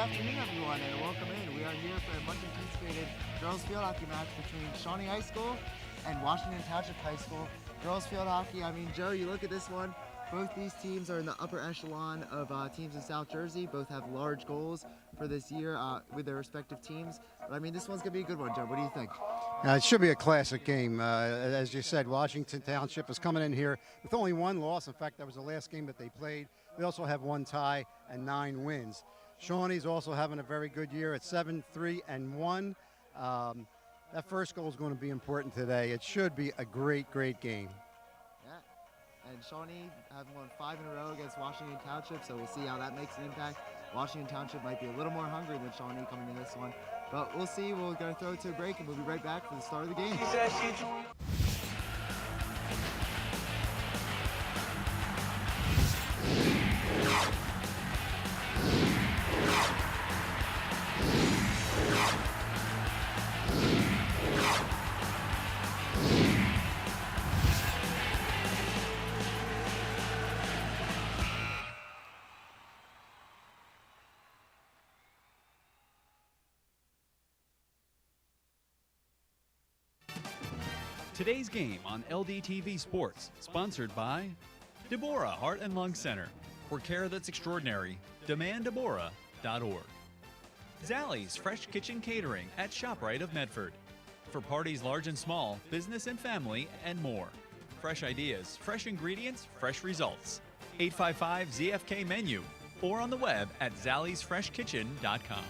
afternoon, everyone, and welcome in. We are here for a much anticipated girls field hockey match between Shawnee High School and Washington Township High School. Girls field hockey, I mean, Joe, you look at this one. Both these teams are in the upper echelon of teams in South Jersey. Both have large goals for this year with their respective teams. But I mean, this one's going to be a good one, Joe. What do you think? It should be a classic game. As you said, Washington Township is coming in here with only one loss. In fact, that was the last game that they played. They also have one tie and 9 wins. Shawnee's also having a very good year at 7-3-1. That first goal is going to be important today. It should be a great, great game. Yeah, and Shawnee have won 5 in a row against Washington Township, so we'll see how that makes an impact. Washington Township might be a little more hungry than Shawnee coming in this one, but we'll see. We're going to throw it to a break, and we'll be right back for the start of the game. Today's game on LDTV Sports, sponsored by Deborah Heart and Lung Center. For care that's extraordinary, demanddeborah.org. Zallie's Fresh Kitchen Catering at ShopRite of Medford. For parties large and small, business and family, and more. Fresh ideas, fresh ingredients, fresh results. 855-ZFK menu or on the web at zalliesfreshkitchen.com.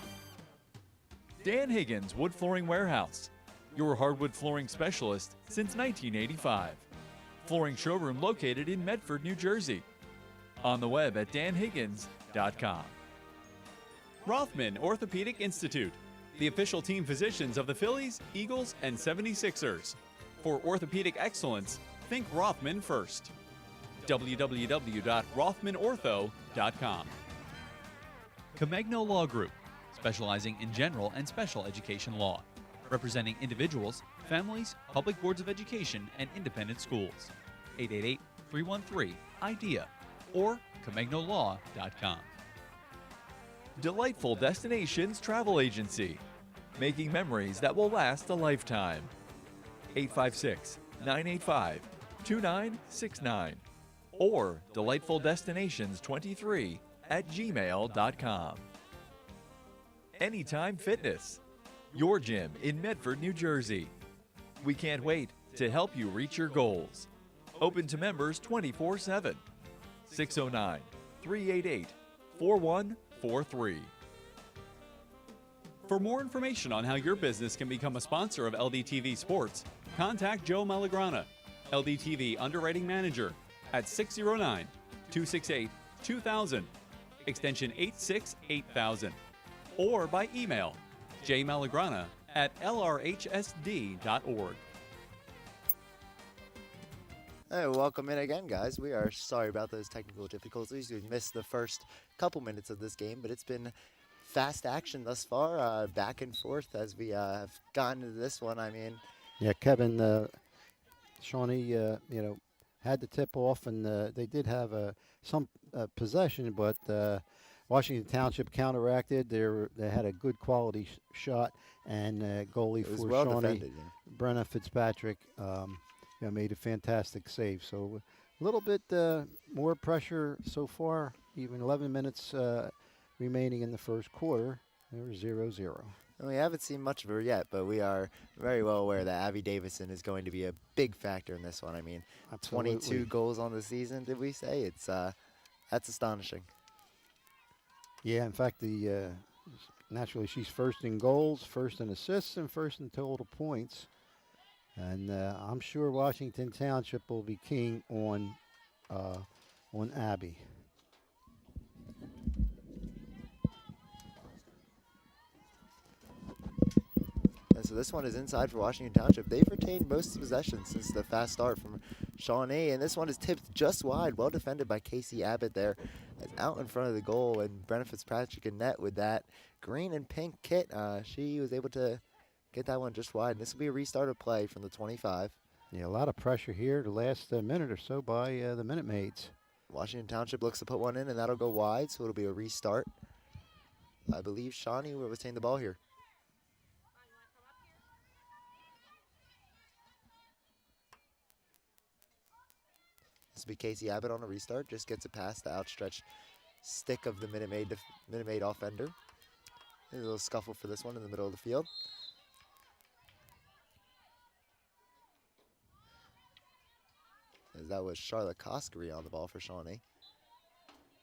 Dan Higgins Wood Flooring Warehouse, your hardwood flooring specialist since 1985. Flooring showroom located in Medford, New Jersey. On the web at danhiggins.com. Rothman Orthopedic Institute, the official team physicians of the Phillies, Eagles, and 76ers. For orthopedic excellence, think Rothman first. www.rothmanortho.com. Comegno Law Group, specializing in general and special education law, representing individuals, families, public boards of education, and independent schools. 888-313-IDEA or ComegnoLaw.com. Delightful Destinations Travel Agency, making memories that will last a lifetime. 856-985-2969 or delightfuldestinations23@gmail.com. Anytime Fitness, your gym in Medford, New Jersey. We can't wait to help you reach your goals. Open to members 24/7. 609-388-4143. For more information on how your business can become a sponsor of LDTV Sports, contact Joe Malagrana, LDTV Underwriting Manager, at 609-268-2000, extension 868,000, or by email jmalagrana@lrhsd.org. Hey, welcome in again, guys. We are sorry about those technical difficulties. We missed the first couple minutes of this game, but it's been fast action thus far, back and forth as we have gotten into this one. I mean, Yeah, Kevin, Shawnee, had the tip off, and they did have some possession, but Washington Township counteracted. They had a good quality shot, and goalie for well Shawnee, defended, yeah. Brenna Fitzpatrick, made a fantastic save. So a little bit more pressure so far, even 11 minutes remaining in the first quarter. They were 0-0. And we haven't seen much of her yet, but we are very well aware that Abby Davison is going to be a big factor in this one. I mean, Absolutely. 22 goals on the season, did we say? It's that's astonishing. Yeah, in fact, naturally she's first in goals, first in assists, and first in total points. And I'm sure Washington Township will be king on Abby. And so this one is inside for Washington Township. They've retained most possession since the fast start from Shawnee, and this one is tipped just wide, well defended by Casey Abbott there. It's out in front of the goal, and Brenna Fitzpatrick in net with that green and pink kit. She was able to get that one just wide, and this will be a restart of play from the 25. Yeah, a lot of pressure here the last minute or so by the Minute Maids. Washington Township looks to put one in, and that'll go wide, so it'll be a restart. I believe Shawnee will retain the ball here. This will be Casey Abbott on a restart. Just gets it past the outstretched stick of the Minute Maid offender. A little scuffle for this one in the middle of the field. As that was Charlotte Koskary on the ball for Shawnee.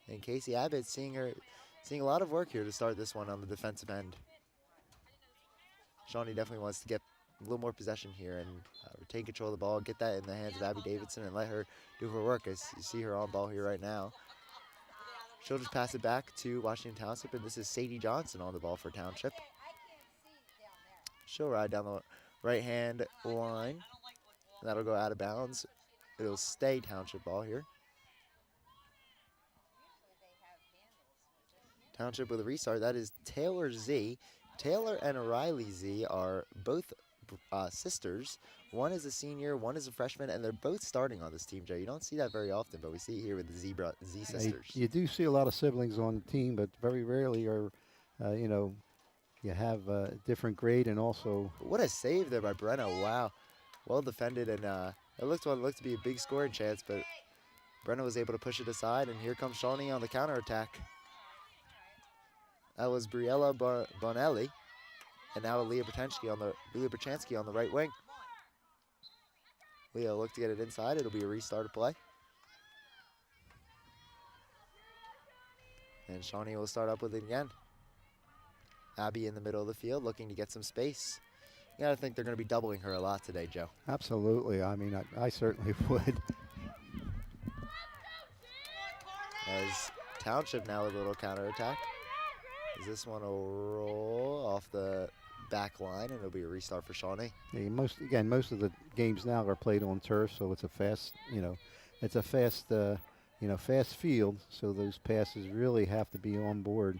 And Casey Abbott seeing a lot of work here to start this one on the defensive end. Shawnee definitely wants to get a little more possession here and retain control of the ball, get that in the hands of Abby Davidson and let her do her work, as you see her on ball here right now. She'll just pass it back to Washington Township, and this is Sadie Johnson on the ball for Township. She'll ride down the right-hand line. And that'll go out of bounds. It'll stay Township ball here. Township with a restart. That is Taylor Z. Taylor and Riley Z are both sisters. One is a senior, one is a freshman, and they're both starting on this team, Joe. You don't see that very often, but we see it here with the Z sisters. You do see a lot of siblings on the team, but very rarely are, you have a different grade and also. What a save there by Brenna. Wow. Well defended, and it looked to be a big scoring chance, but Brenna was able to push it aside, and here comes Shawnee on the counterattack. That was Briella Bonelli, and now Leah Berchansky on the right wing. Leah will look to get it inside. It'll be a restart of play. And Shawnee will start up with it again. Abby in the middle of the field looking to get some space. You gotta think they're gonna be doubling her a lot today, Joe. Absolutely. I mean, I certainly would. As Township now with a little counterattack. As this one will roll off the back line, and it'll be a restart for Shawnee. Yeah, most of the games now are played on turf, so it's a fast, fast field. So those passes really have to be on board.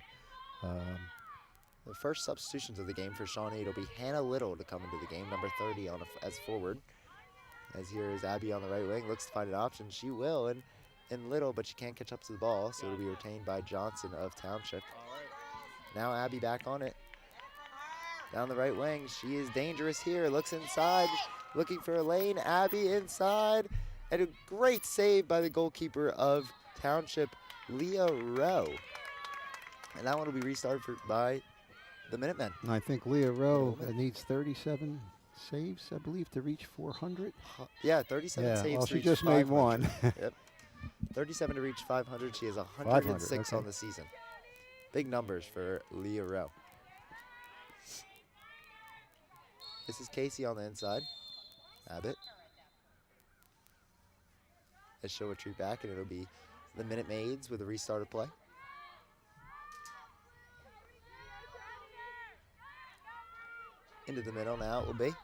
The first substitutions of the game for Shawnee, it'll be Hannah Little to come into the game, number 30 as forward. As here is Abby on the right wing, looks to find an option. She will, and Little, but she can't catch up to the ball, so it'll be retained by Johnson of Township. Now Abby back on it. Down the right wing, she is dangerous here, looks inside, looking for a lane. Abby inside, and a great save by the goalkeeper of Township, Leah Rowe. And that one will be restarted by the Minutemen. And I think Leah Rowe needs 37 saves, I believe, to reach 400. Yeah, 37 saves. Well, to she reach just 500. made one. Yep. 37 to reach 500. She has 106 okay. on the season. Big numbers for Leah Rowe. This is Casey on the inside. Abbott. As she'll retreat back, and it'll be the Minute Maids with a restart of play. Into the middle now it will be.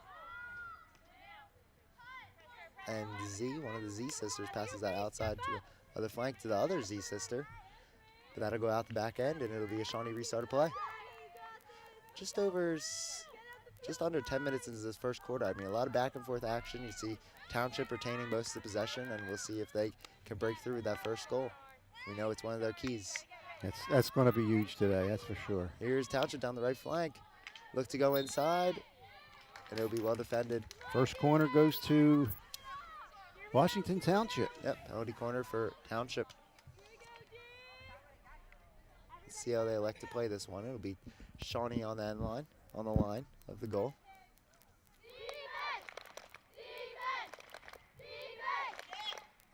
And Z, one of the Z sisters, passes that outside to the other flank to the other Z sister. But that'll go out the back end, and it'll be a Shawnee restart of play. Just under 10 minutes into this first quarter. I mean, a lot of back and forth action. You see Township retaining most of the possession, and we'll see if they can break through with that first goal. We know it's one of their keys. That's going to be huge today, that's for sure. Here's Township down the right flank. Look to go inside, and it'll be well defended. First corner goes to Washington Township. Yep, penalty corner for Township. Let's see how they elect to play this one. It'll be Shawnee on the end line, on the line of the goal.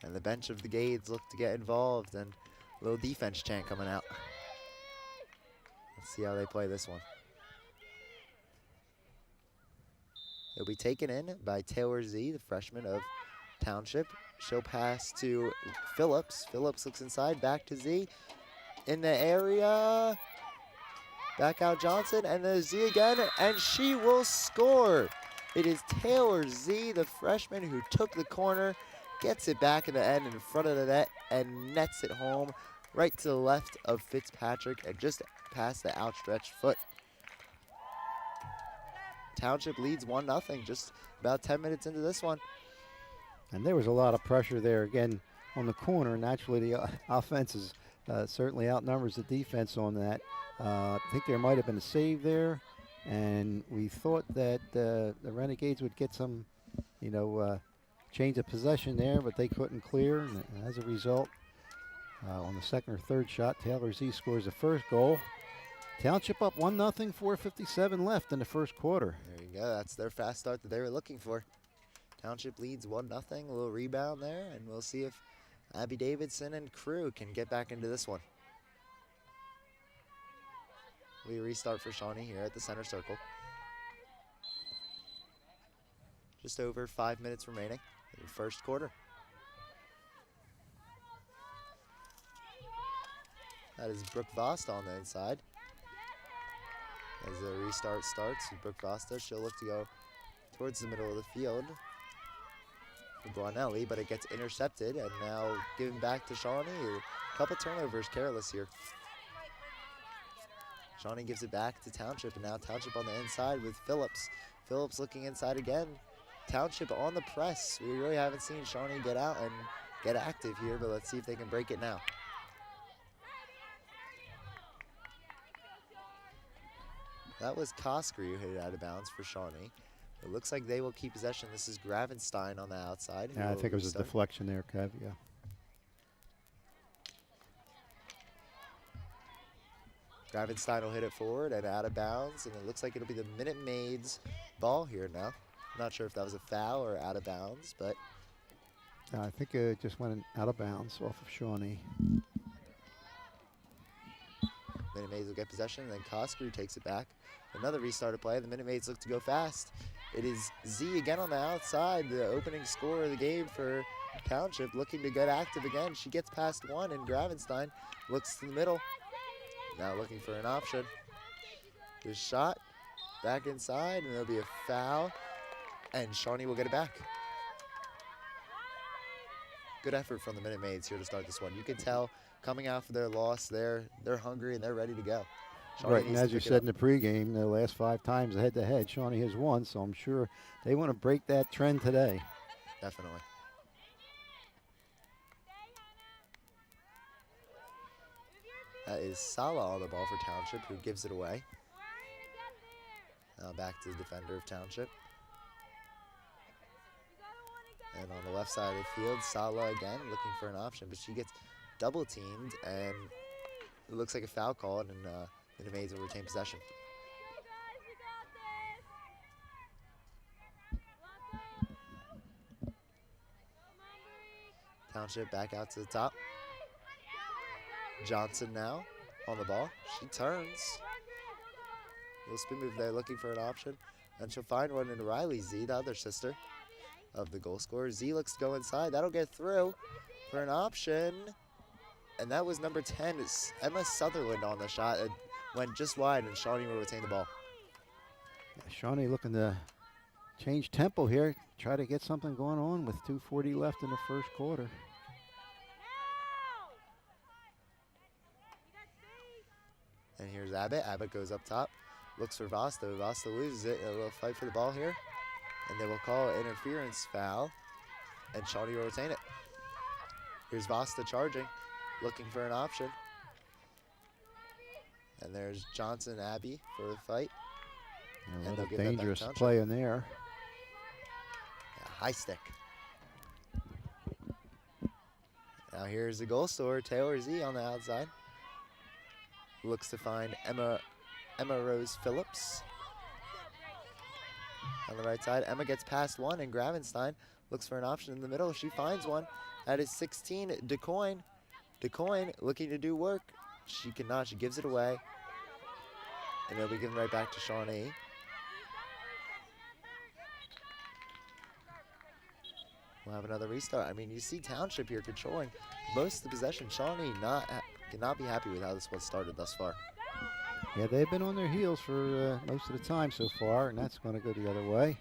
And the bench of the Gades look to get involved, and a little defense chant coming out. Let's see how they play this one. It'll be taken in by Taylor Z, the freshman of Township. She'll pass to Phillips. Phillips looks inside, back to Z. In the area, back out Johnson, and then Z again, and she will score. It is Taylor Z, the freshman, who took the corner, gets it back in the end in front of the net, and nets it home right to the left of Fitzpatrick and just past the outstretched foot. Township leads 1-0, just about 10 minutes into this one. And there was a lot of pressure there again on the corner. Naturally, the offense is certainly outnumbers the defense on that. I think there might have been a save there, and we thought that the Renegades would get some, change of possession there, but they couldn't clear, and as a result, on the second or third shot, Taylor Z scores the first goal. Township up 1-0, 4:57 left in the first quarter. There you go. That's their fast start that they were looking for. Township leads 1-0. A little rebound there, and we'll see if Abby Davidson and crew can get back into this one. We restart for Shawnee here at the center circle. Just over 5 minutes remaining in the first quarter. That is Brooke Vost on the inside. As the restart starts, Brooke Vosta, she'll look to go towards the middle of the field for Brunelli, but it gets intercepted, and now given back to Shawnee. A couple turnovers careless here. Shawnee gives it back to Township, and now Township on the inside with Phillips. Phillips looking inside again. Township on the press. We really haven't seen Shawnee get out and get active here, but let's see if they can break it now. That was Kosker who hit it out of bounds for Shawnee. It looks like they will keep possession. This is Gravenstein on the outside. Yeah, I think it was a deflection there, Kev, yeah. Gravenstein will hit it forward and out of bounds, and it looks like it'll be the Minute Maids' ball here now. Not sure if that was a foul or out of bounds, but I think it just went out of bounds off of Shawnee. Minute Maids will get possession, and then Kosker takes it back. Another restarted play. The Minute Maids look to go fast. It is Z again on the outside, the opening scorer of the game for Township, looking to get active again. She gets past one, and Gravenstein looks to the middle. Now looking for an option. This shot back inside, and there'll be a foul, and Shawnee will get it back. Good effort from the Minute Maids here to start this one. You can tell coming out for their loss, they're hungry and they're ready to go. Shawnee right, and as you said in the pregame, the last 5 times head-to-head, Shawnee has won, so I'm sure they want to break that trend today. Definitely. That is Sala on the ball for Township, who gives it away. Now back to the defender of Township. And on the left side of the field, Sala again looking for an option, but she gets double teamed, and it looks like a foul call, and the Maids will retain possession. Township back out to the top. Johnson now on the ball. She turns. Little spin move there, looking for an option, and she'll find one in Riley Z, the other sister of the goal scorer. Z looks to go inside. That'll get through for an option. And that was number 10, is Emma Sutherland on the shot. It went just wide, and Shawnee will retain the ball. Yeah, Shawnee looking to change tempo here, try to get something going on with 2:40 left in the first quarter. And here's Abbott. Abbott goes up top, looks for Vasta. Vasta loses it. A little fight for the ball here. And they will call an interference foul, and Shawnee will retain it. Here's Vasta charging, looking for an option. And there's Johnson Abbey for the fight. A lot of dangerous play in there. Yeah, high stick. Now here's the goal scorer, Taylor Z on the outside. Looks to find Emma Rose Phillips. On the right side, Emma gets past one, and Gravenstein looks for an option in the middle. She finds one. That is 16, DeCoyne. DeCoyne looking to do work. She cannot. She gives it away. And it'll be given right back to Shawnee. We'll have another restart. I mean, you see Township here controlling most of the possession. Shawnee cannot be happy with how this one started thus far. Yeah, they've been on their heels for most of the time so far, and that's going to go the other way.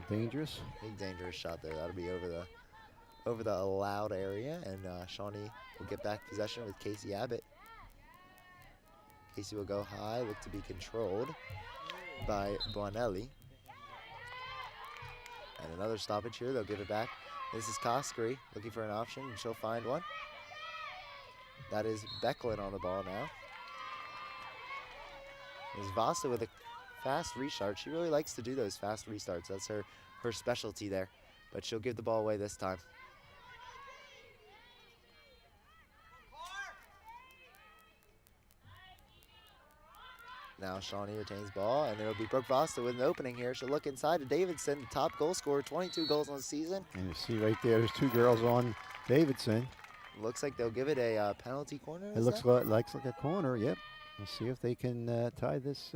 Dangerous. Big dangerous shot there. That'll be over the allowed area, and Shawnee will get back possession with Casey Abbott. Casey will go high, look to be controlled by Buonelli. And another stoppage here. They'll give it back. This is Koskeri looking for an option, and she'll find one. That is Becklin on the ball now. There's Vasta with a fast restart. She really likes to do those fast restarts. That's her specialty there. But she'll give the ball away this time. Now Shawnee retains ball, and it'll be Brooke Vasta with an opening here. She'll look inside to Davidson, the top goal scorer, 22 goals on the season. And you see right there's 2 girls on Davidson. Looks like they'll give it a penalty corner. It looks like a corner, yep. We'll see if they can tie this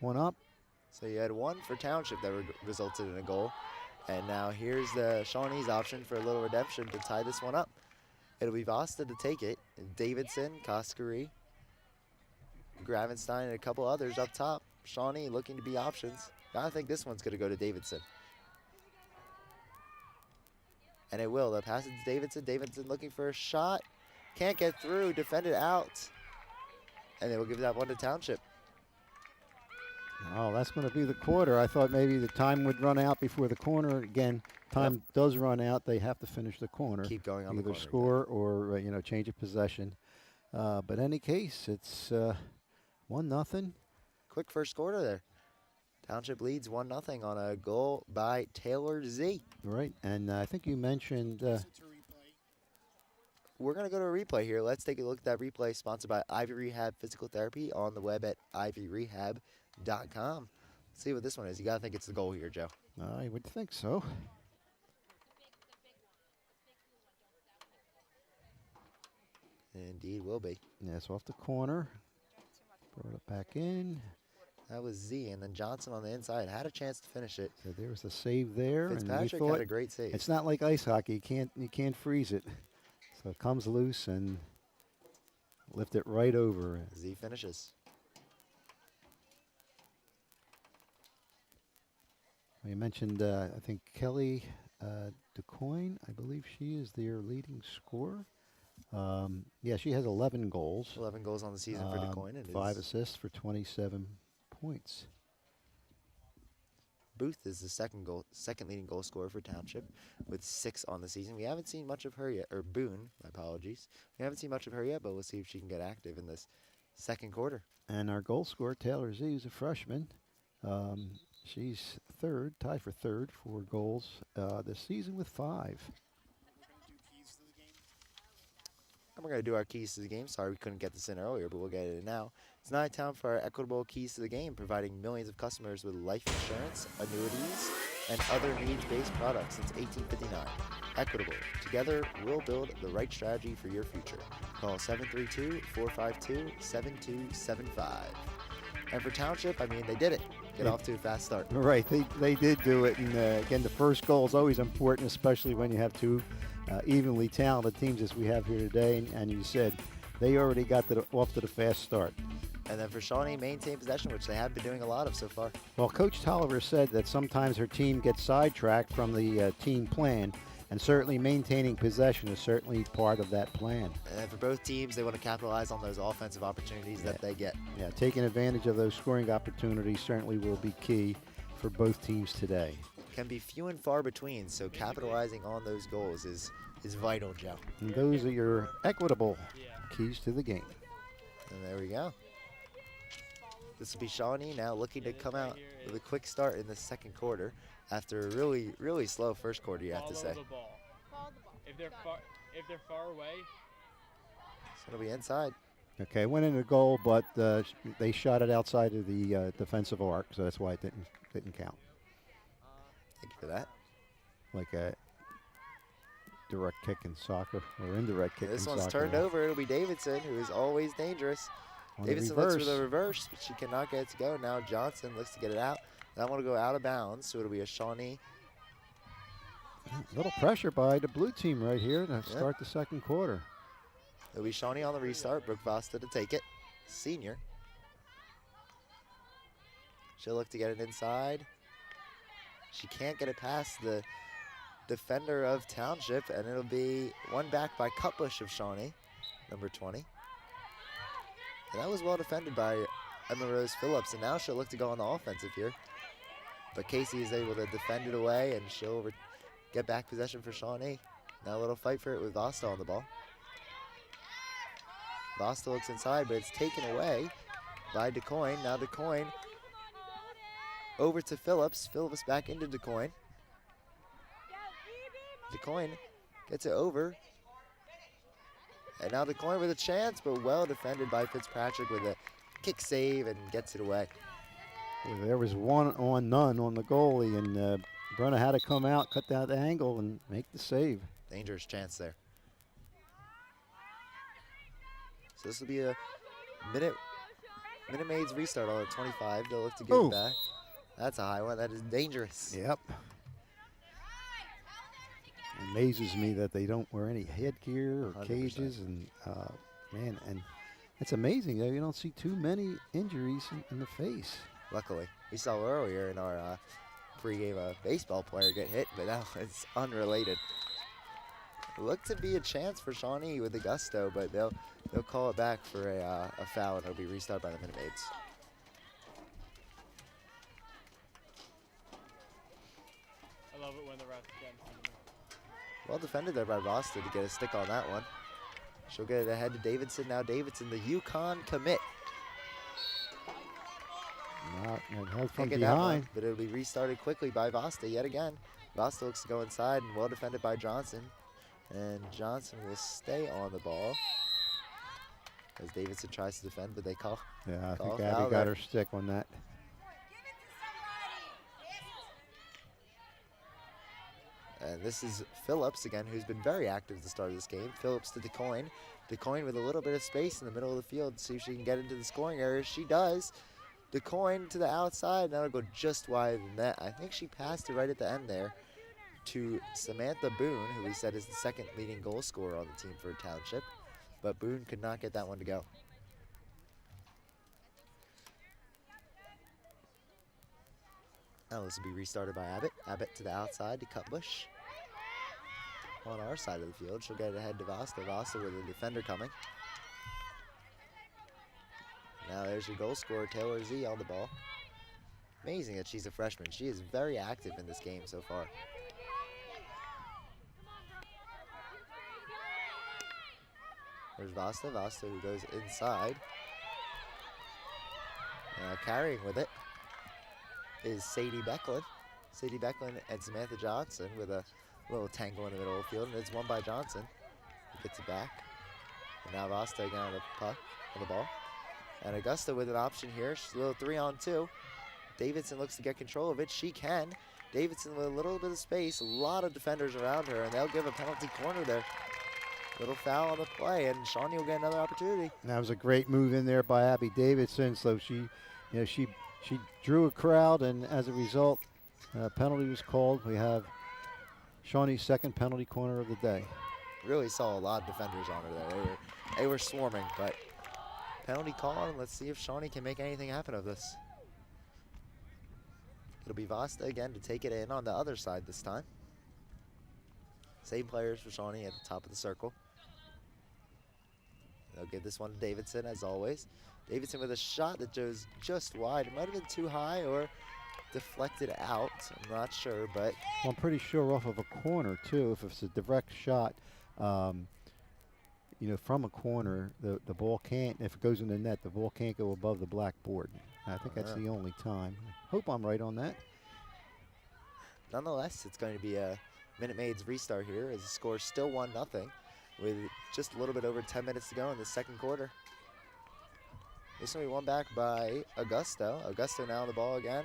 one up. So you had one for Township that resulted in a goal. And now here's the Shawnee's option for a little redemption to tie this one up. It'll be Vasta to take it. Davidson, Koskari, Gravenstein, and a couple others up top. Shawnee looking to be options. I think this one's going to go to Davidson. And it will. The pass is Davidson. Davidson looking for a shot. Can't get through. Defended out. And they will give that one to Township. Oh, that's going to be the quarter. I thought maybe the time would run out before the corner. Again, time does run out. They have to finish the corner. Keep going on the either corner. Score or change of possession. But in any case, it's 1-0. Quick first quarter there. Township leads 1-0 on a goal by Taylor Z. Right, and I think you mentioned. We're going to go to a replay here. Let's take a look at that replay sponsored by Ivy Rehab Physical Therapy on the web at ivyrehab.com. Let's see what this one is. You got to think it's the goal here, Joe. I would think so. Indeed will be. Yeah, it's off the corner. Brought it back in. That was Z, and then Johnson on the inside had a chance to finish it. So there was a save there. Fitzpatrick and had a great save. It's not like ice hockey. You can't freeze it. So it comes loose and lift it right over. Z finishes. We mentioned, I think, Kelly DeCoyne. I believe she is their leading scorer. Yeah, she has 11 goals. 11 goals on the season for DeCoyne. And 5 assists for 27 points. Booth is the second leading goal scorer for Township with 6 on the season. We haven't seen much of her yet, or Boone, my apologies. We haven't seen much of her yet, but we'll see if she can get active in this second quarter. And our goal scorer, Taylor Z, is a freshman. She's third, tied for third for goals this season with 5. And we're going to do our keys to the game. Sorry we couldn't get this in earlier, but we'll get it in now. It's now time for our equitable keys to the game, providing millions of customers with life insurance, annuities, and other needs-based products since 1859. Equitable. Together, we'll build the right strategy for your future. Call 732-452-7275. And for Township, I mean, they did it. Get off to a fast start. Right, they did do it. And again, the first goal is always important, especially when you have two evenly talented teams as we have here today. And you said they already got off to the fast start. And then for Shawnee, maintain possession, which they have been doing a lot of so far. Well, Coach Tolliver said that sometimes her team gets sidetracked from the team plan, and certainly maintaining possession is certainly part of that plan. And for both teams, they want to capitalize on those offensive opportunities that they get. Yeah, taking advantage of those scoring opportunities certainly will be key for both teams today. Can be few and far between, so capitalizing on those goals is vital, Joe. And those are your equitable keys to the game. And there we go. This will be Shawnee now looking to come out with a quick start in the second quarter after a really, really slow first quarter, you have to say. Follow the ball. If they're far away. So it'll be inside. Okay, went in the goal, but they shot it outside of the defensive arc, so that's why it didn't count. Thank you for that. Like a direct kick in soccer or indirect kick in This soccer. one's turned over. It'll be Davidson, who is always dangerous. On the Davidson looks for reverse. the reverse, but she cannot get it to go. Now Johnson looks to get it out. That one will go out of bounds, so it'll be a Shawnee. A little pressure by the blue team right here to start the second quarter. It'll be Shawnee on the restart. Brooke Vasta to take it. Senior. She'll look to get it inside. She can't get it past the defender of Township, and it'll be one back by Cutbush of Shawnee, number 20. And that was well defended by Emma Rose Phillips, and now she'll look to go on the offensive here. But Casey is able to defend it away, and she'll get back possession for Shawnee. Now a little fight for it with Vasta on the ball. Vosta looks inside, but it's taken away by DeCoyne. Now DeCoyne over to Phillips. Phillips back into DeCoyne. DeCoyne gets it over. And now DeCoyne with a chance, but well defended by Fitzpatrick with a kick save and gets it away. Well, there was one on none on the goalie, and Brenna had to come out, cut that angle, and make the save. Dangerous chance there. So this will be a Minute Maid's restart on the 25. They'll look to get it back. That's a high one. That is dangerous. Yep. Amazes me that they don't wear any headgear or 100%. cages, and man, and it's amazing that you don't see too many injuries in the face. Luckily, we saw earlier in our pregame a baseball player get hit, but now it's unrelated. Looked to be a chance for Shawnee with the gusto, but they'll call it back for a foul, and it'll be restarted by the Minute Maids. I love it when the refs get in front of me. Well defended there by Vosta to get a stick on that one. She'll get it ahead to Davidson. Now Davidson, the Yukon commit. Not held from Can't get that one, behind. but it'll be restarted quickly by Vosta yet again. Vosta looks to go inside and well defended by Johnson. And Johnson will stay on the ball as Davidson tries to defend, but they call. Yeah, I call think foul Abby got there. her stick on that. And this is Phillips again, who's been very active at the start of this game. Phillips to DeCoyne. DeCoyne with a little bit of space in the middle of the field to see if she can get into the scoring area. She does. DeCoyne to the outside, and that'll go just wide of the net. I think she passed it right at the end there to Samantha Boone, who we said is the second leading goal scorer on the team for Township. But Boone could not get that one to go. Now this will be restarted by Abbott. Abbott to the outside to Cutbush. On our side of the field, she'll get it ahead to Vosta. Vosta with a defender coming. Now there's your goal scorer, Taylor Z, on the ball. Amazing that she's a freshman. She is very active in this game so far. There's Vosta. Vosta who goes inside. Carrying with it is Sadie Becklin. Sadie Becklin and Samantha Johnson with a little tangle in the middle of the field, and it's won by Johnson, who gets it back. And now Vosta again on the puck, on the ball. And Augusta with an option here. She's a little 3-on-2. Davidson looks to get control of it. She can. Davidson with a little bit of space, a lot of defenders around her, and they'll give a penalty corner there. Little foul on the play, and Shawnee will get another opportunity. That was a great move in there by Abby Davidson. So she drew a crowd, and as a result, penalty was called. We have Shawnee's second penalty corner of the day. Really saw a lot of defenders on her there. They were swarming, but penalty call, and let's see if Shawnee can make anything happen of this. It'll be Vosta again to take it in on the other side this time. Same players for Shawnee at the top of the circle. They'll give this one to Davidson, as always. Davidson with a shot that goes just wide. It might have been too high or deflected out. I'm not sure, but Well, I'm pretty sure off of a corner, too. If it's a direct shot, from a corner, the ball can't, if it goes in the net, the ball can't go above the black board. I think that's the only time. Hope I'm right on that. nonetheless, it's going to be a Minute Maid's restart here as the score is still 1-0 with just a little bit over 10 minutes to go in the second quarter. This will be won back by Augusto. Augusto now on the ball again.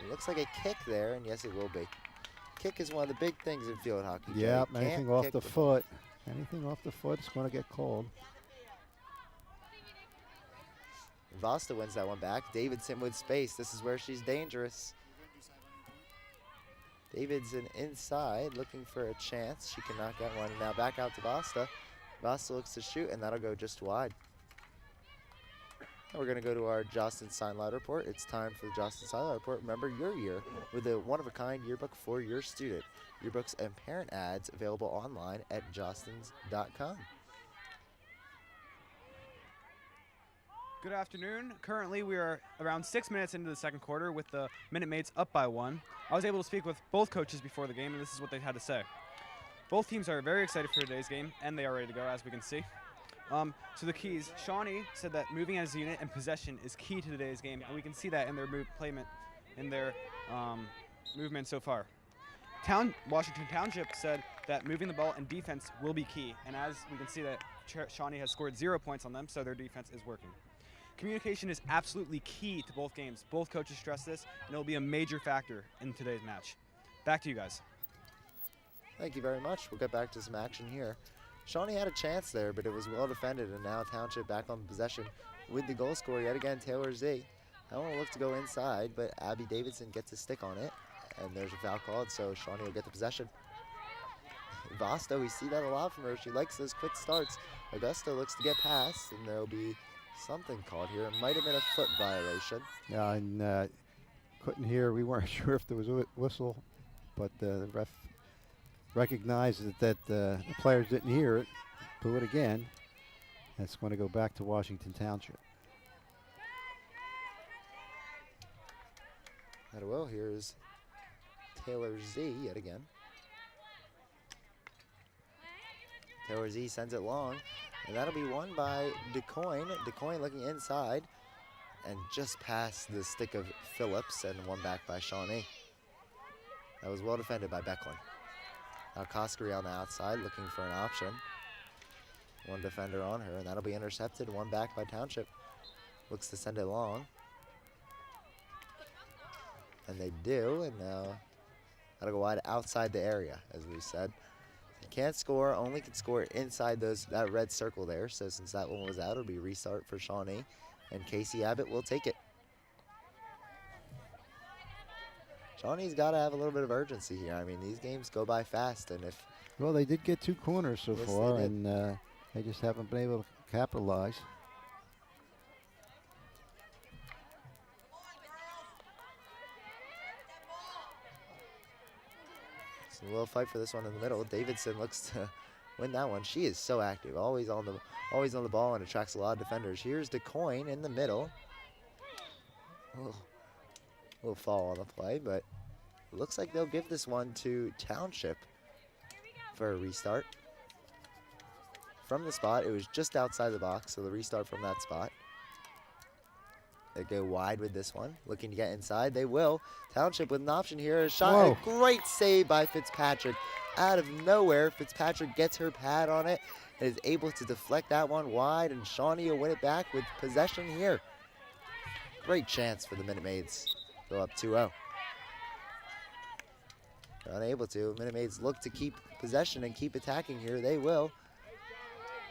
It looks like a kick there, and yes, it will be. Kick is one of the big things in field hockey. Yep, Jay. anything Can't off kick the ball. foot. Anything off the foot is going to get called. Vosta wins that one back. Davidson with space. This is where she's dangerous. Davidson inside looking for a chance. She cannot get one. Now back out to Vosta. Vosta looks to shoot, and that'll go just wide. Now we're going to go to our Jostin Steinlaut report. It's time for the Jostin Steinlaut report. Remember your year with a one-of-a-kind yearbook for your student. Yearbooks and parent ads available online at jostins.com. Good afternoon. Currently, we are around 6 minutes into the second quarter with the Minute Maids up by 1. I was able to speak with both coaches before the game, and this is what they had to say. Both teams are very excited for today's game, and they are ready to go, as we can see. So the keys, Shawnee said that moving as a unit and possession is key to today's game, and we can see that in their movement so far. Washington Township said that moving the ball and defense will be key, and as we can see that Shawnee has scored 0 points on them, so their defense is working. Communication is absolutely key to both games. Both coaches stress this, and it will be a major factor in today's match. Back to you guys. Thank you very much. We'll get back to some action here. Shawnee had a chance there, but it was well defended, and now Township back on possession with the goal scorer yet again, Taylor Z. That one will look to go inside, but Abby Davidson gets a stick on it, and there's a foul called, so Shawnee will get the possession. Vasta, we see that a lot from her. She likes those quick starts. Augusta looks to get past, and there'll be something called here. It might have been a foot violation. Yeah, and couldn't hear. We weren't sure if there was a whistle, but the ref recognized that the players didn't hear it. Blew it again. That's going to go back to Washington Township. That will. Here's Taylor Z yet again. Taylor Z sends it long, and that'll be won by DeCoyne. DeCoyne looking inside and just past the stick of Phillips, and one back by Shawnee. That was well defended by Becklin. Now Koskari on the outside looking for an option. One defender on her, and that'll be intercepted. One back by Township. Looks to send it long. And they do, and now that'll go wide outside the area, as we said. Can't score, only can score inside that red circle there. So since that one was out, it'll be restart for Shawnee, and Casey Abbott will take it. Shawnee's got to have a little bit of urgency here. I mean, these games go by fast, and if... Well, they did get 2 corners so Yes, far, they did. and they just haven't been able to capitalize. So we'll fight for this one in the middle. Davidson looks to win that one. She is so active, always on the ball, and attracts a lot of defenders. Here's DeCoyne in the middle. Oh, little fall on the play, but it looks like they'll give this one to Township for a restart. From the spot, it was just outside the box, so the restart from that spot. They go wide with this one, looking to get inside. They will. Township with an option here. A shot. Whoa. A great save by Fitzpatrick. Out of nowhere, Fitzpatrick gets her pad on it and is able to deflect that one wide, and Shawnee will win it back with possession here. Great chance for the Minute Maids. Go up 2-0. They're unable to. Minute Maids look to keep possession and keep attacking here. They will.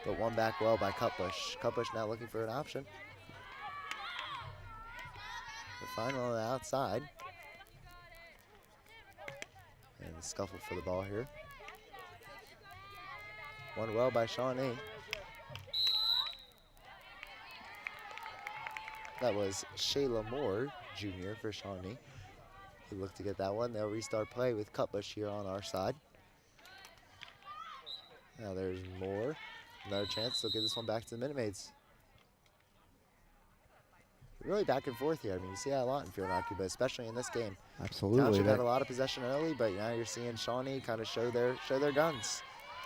But one back well by Cutbush. Cutbush now looking for an option. The final on the outside. And the scuffle for the ball here. One well by Shawnee. That was Shayla Moore, Jr. for Shawnee. Who look to get that one. They'll restart play with Cutbush here on our side. Now there's Moore. Another chance. They'll give this one back to the Minute Maids. Really back and forth here. I mean, you see that a lot in field hockey, but especially in this game. Absolutely. Township had a lot of possession early, but now you're seeing Shawnee kind of show their guns.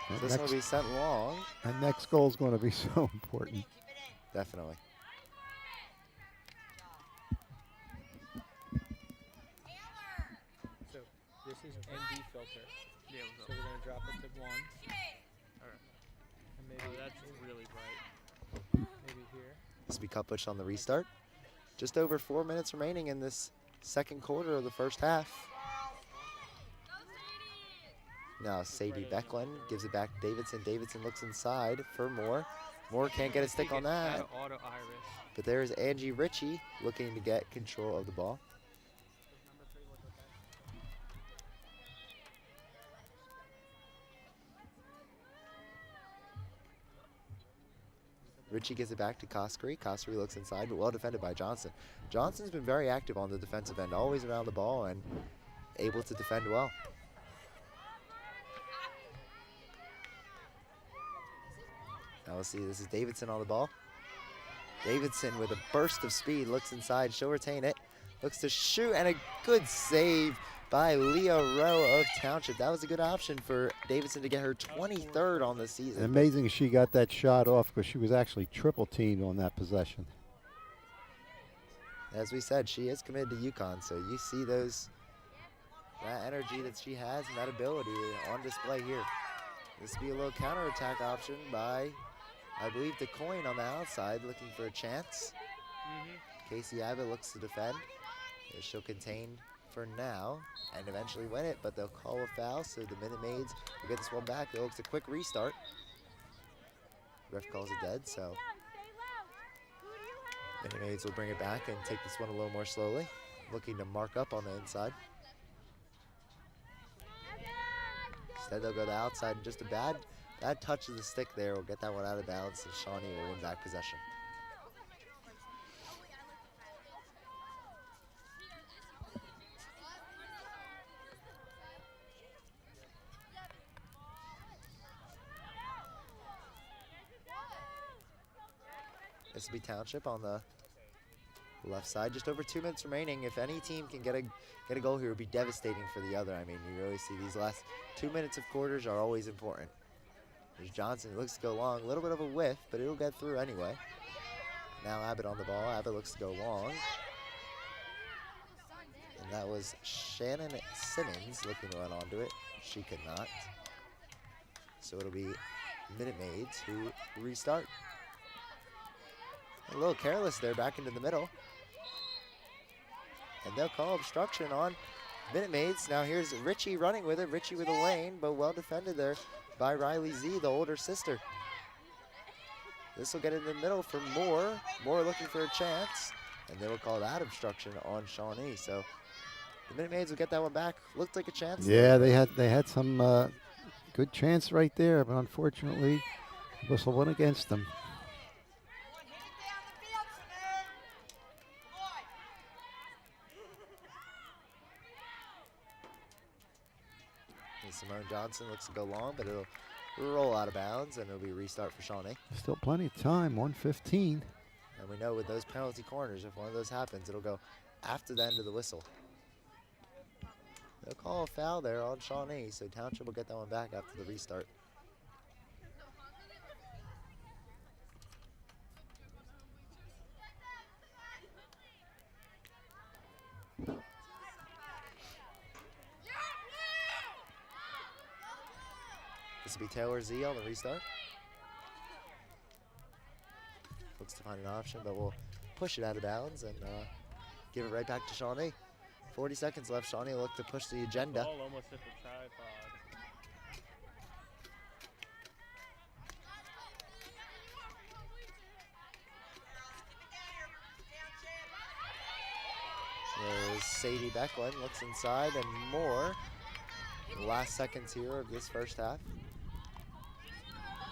So this one will be sent long. And next goal is going to be so important. Definitely. So this is ND filter. Yeah, so we're gonna drop it to 1. Alright. And maybe that's really bright. Maybe here. This will be Cutbush on the restart. Just over 4 minutes remaining in this second quarter of the first half. Now Sadie Becklin gives it back to Davidson. Davidson looks inside for Moore. Moore can't get a stick on that. Auto iris. But there's Angie Ritchie looking to get control of the ball. Ritchie gives it back to Koskari. Koskari looks inside, but well defended by Johnson. Johnson's been very active on the defensive end, always around the ball and able to defend well. Now we'll see, this is Davidson on the ball. Davidson with a burst of speed looks inside, she'll retain it. looks to shoot, and a good save by Leah Rowe of Township. That was a good option for Davidson to get her 23rd on the season. Amazing she got that shot off because she was actually triple teamed on that possession. As we said, she is committed to UConn, so you see that energy that she has and that ability on display here. This will be a little counterattack option by, I believe, DeCoin on the outside, looking for a chance. Casey Abbott looks to defend. She'll contain for now and eventually win it, but they'll call a foul, so the Minute Maids will get this one back. It looks a quick restart. Ref calls it dead, so Minute Maids will bring it back and take this one a little more slowly, looking to mark up on the inside. Instead, they'll go to the outside, and just a bad touch of the stick there will get that one out of bounds, and Shawnee will win back possession. This will be Township on the left side. Just over 2 minutes remaining. If any team can get a goal here, it would be devastating for the other. I mean, you really see these last 2 minutes of quarters are always important. There's Johnson, looks to go long. A little bit of a whiff, but it'll get through anyway. Now Abbott on the ball. Abbott looks to go long. And that was Shannon Simmons looking to run onto it. She could not. So it'll be Minute Maids who restart. A little careless there, back into the middle. And they'll call obstruction on Minute Maids. Now here's Richie running with it. Richie with a lane, but well defended there by Riley Z, the older sister. This will get in the middle for Moore. Moore looking for a chance, and they will call that obstruction on Shawnee. So the Minute Maids will get that one back. Looked like a chance. Yeah, they had some good chance right there, but unfortunately, whistle went against them. Simone Johnson looks to go long, but it'll roll out of bounds, and it'll be a restart for Shawnee. Still plenty of time, 1:15. And we know with those penalty corners, if one of those happens, it'll go after the end of the whistle. They'll call a foul there on Shawnee, so Township will get that one back after the restart. This will be Taylor Z on the restart. Looks to find an option, but we'll push it out of bounds and give it right back to Shawnee. 40 seconds left. Shawnee will look to push the agenda. Ball almost hit the tripod. There's Sadie Becklin, looks inside, and more. Last seconds here of this first half.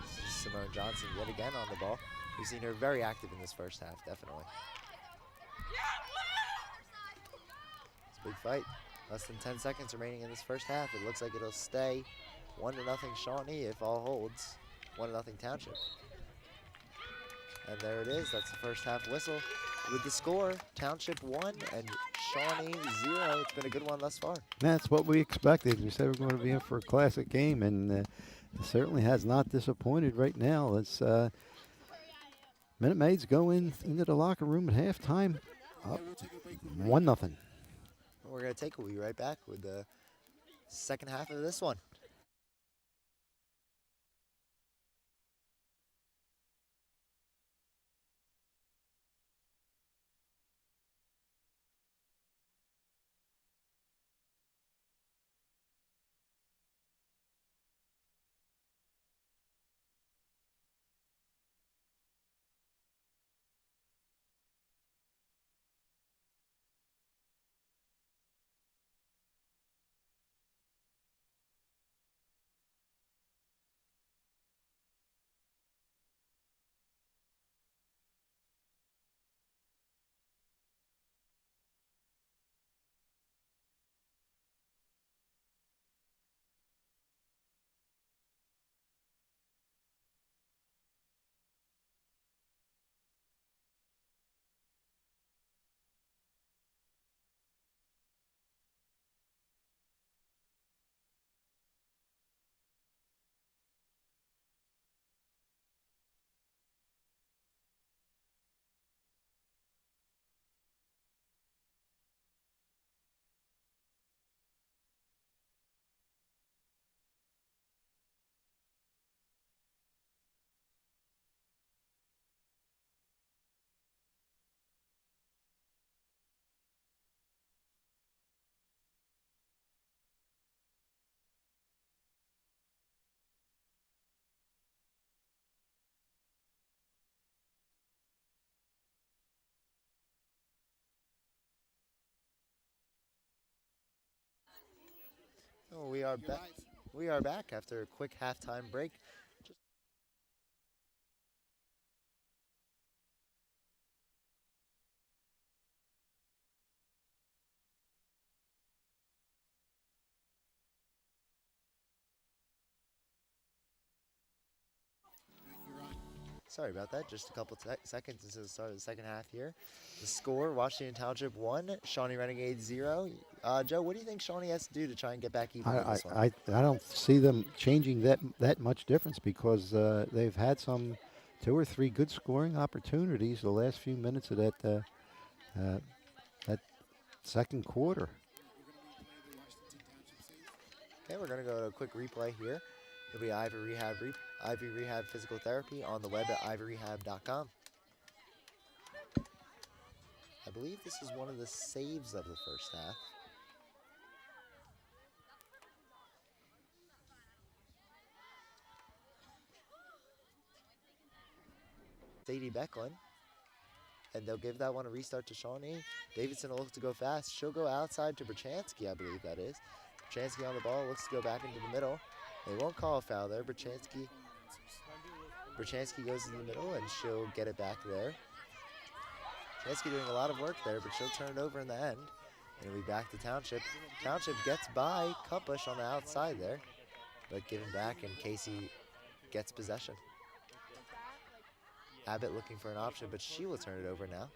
This is Simone Johnson yet again on the ball. We've seen her very active in this first half, definitely. It's a big fight. Less than 10 seconds remaining in this first half. It looks like it'll stay 1-0 Shawnee if all holds. 1-0 Township. And there it is. That's the first half whistle. With the score, Township 1 and Shawnee 0. It's been a good one thus far. That's what we expected. We said we were going to be in for a classic game, and it certainly has not disappointed right now. It's Minute Maids go into the locker room at halftime, up 1-0. We're going to we'll be right back with the second half of this one. Oh, we are back. We are back after a quick halftime break. Sorry about that. Just a couple seconds into the start of the second half here. The score: Washington Township 1, Shawnee Renegades 0. Joe, what do you think Shawnee has to do to try and get back even with this one? I don't see them changing that much difference because they've had some 2 or 3 good scoring opportunities the last few minutes of that second quarter. Okay, we're going to go to a quick replay here. It'll be Ivy Rehab Physical Therapy on the web at ivyrehab.com. I believe this is one of the saves of the first half. Sadie Becklin. And they'll give that one a restart to Shawnee. Davidson will look to go fast. She'll go outside to Berchansky, I believe that is. Berchansky on the ball, looks to go back into the middle. They won't call a foul there. Berchansky goes in the middle, and she'll get it back there. Berchansky doing a lot of work there, but she'll turn it over in the end. And it'll be back to Township. Township gets by Kuppush on the outside there, but given back, and Casey gets possession. Abbott looking for an option, but she will turn it over now.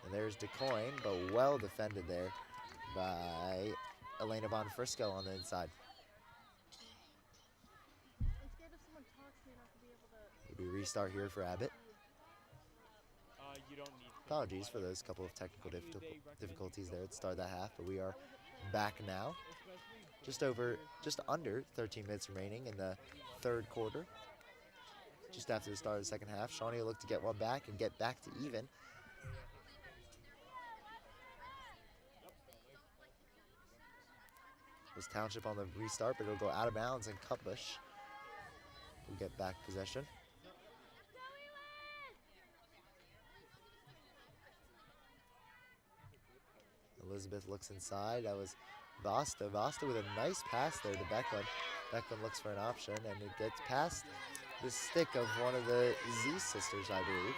And there's DeCoyne, but well defended there by Elena Bonfrisco on the inside. It'll be restart here for Abbott. Apologies for those couple of technical difficulties there at the start of the half, but we are back now. Just under 13 minutes remaining in the third quarter. Just after the start of the second half, Shawnee will look to get one back and get back to even. Was Township on the restart, but it'll go out of bounds, and Kuppush will get back possession. Elizabeth looks inside. That was Vasta. Vasta with a nice pass there to Becklin. Becklin looks for an option, and it gets past the stick of one of the Z sisters, I believe.